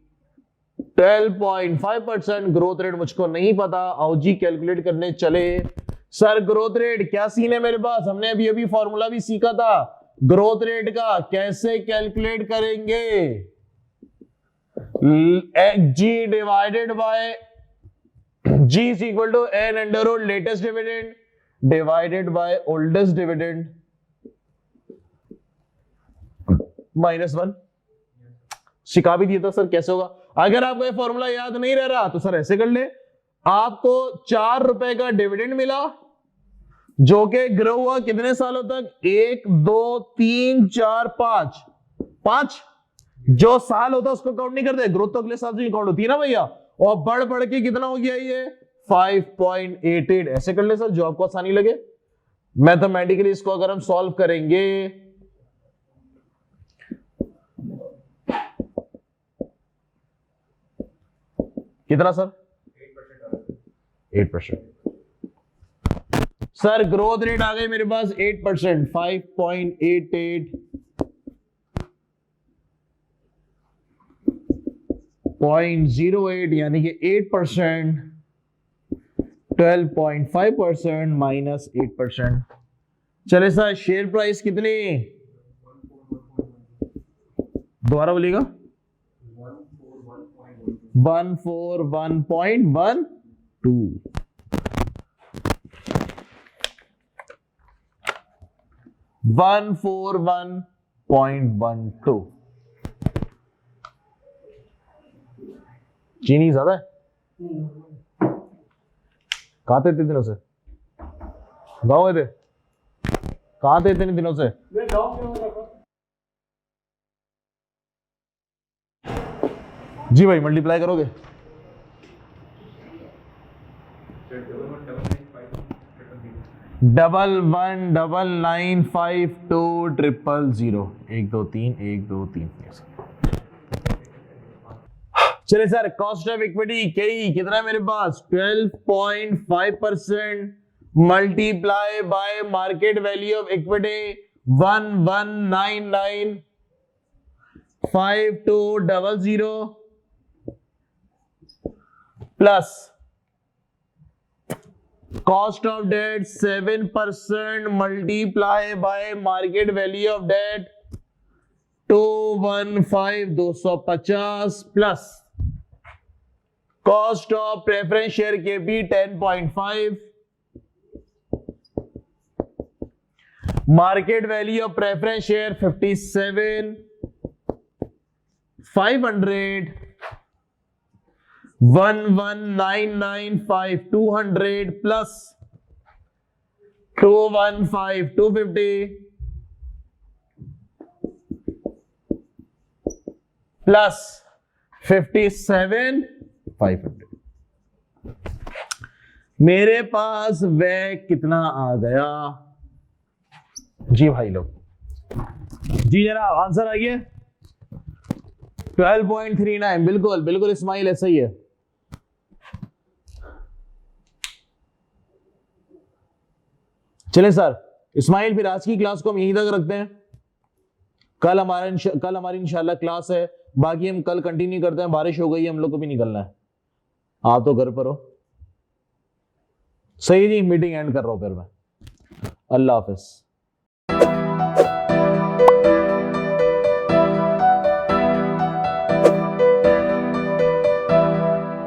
12.5%, growth rate मुझको नहीं पता, आओ जी कैलकुलेट करने चले। सर ग्रोथ रेट क्या सीन है मेरे पास, हमने अभी अभी फॉर्मूला भी सीखा था ग्रोथ रेट का, कैसे कैलकुलेट करेंगे, G divided by G is equal to N under root latest dividend divided by oldest dividend -1। सिखा भी दिया था सर कैसे होगा। अगर आपको ये फॉर्मूला याद नहीं रह रहा तो सर ऐसे कर ले, आपको 4 रुपए का डिविडेंड मिला जो कि ग्रो हुआ कितने सालों तक, 1 2 3 4 5 जो साल होता उसको काउंट नहीं करते, ग्रोथ तो अगले साल से काउंट होती है ना भैया, और बढ़ बढ़ के कितना हो गया ये 5.88। ऐसे कर ले सर जो आपको आसानी लगे। मैथमेटिकली इसको अगर हम सॉल्व करेंगे कितना सर, 8%। सर ग्रोथ रेट आ गई मेरे पास 8%, 5.88 0.08 यानी कि 8%, 12.5% माइनस 8%। चले सर शेयर प्राइस कितनी, दोबारा बोलिएगा, 141.12, 141.12। चीनी ज्यादा है, कहां थे इतने दिनों से, गाँव गए थे, कहां थे इतने दिनों से, जी भाई मल्टीप्लाई करोगे, डबल 1195200, 1 2 3 1 2 3। चलिए सर कॉस्ट ऑफ इक्विटी कितना है मेरे पास, 12.5% multiply by market value of equity 1195200 plus cost of debt 7% multiply by market value of debt 215,250 plus cost of preference share के भी 10.5, market value of preference share 57,500, 11995,200 plus 215,250 plus 57,500। मेरे पास वह कितना आ गया जी भाई लोग, जी जनाब आंसर आ गया 12.39। बिल्कुल बिल्कुल इस्माइल ऐसा ही है। चले सर इस्माइल फिर आज की क्लास को हम यहीं तक रखते हैं, कल हमारी इंशाल्लाह क्लास है, बाकी हम कल कंटिन्यू करते हैं। बारिश हो गई है, हम लोग को भी निकलना है, आप तो घर पर हो। सही जी, मीटिंग एंड कर रहा हूं फिर मैं, अल्लाह हाफिज।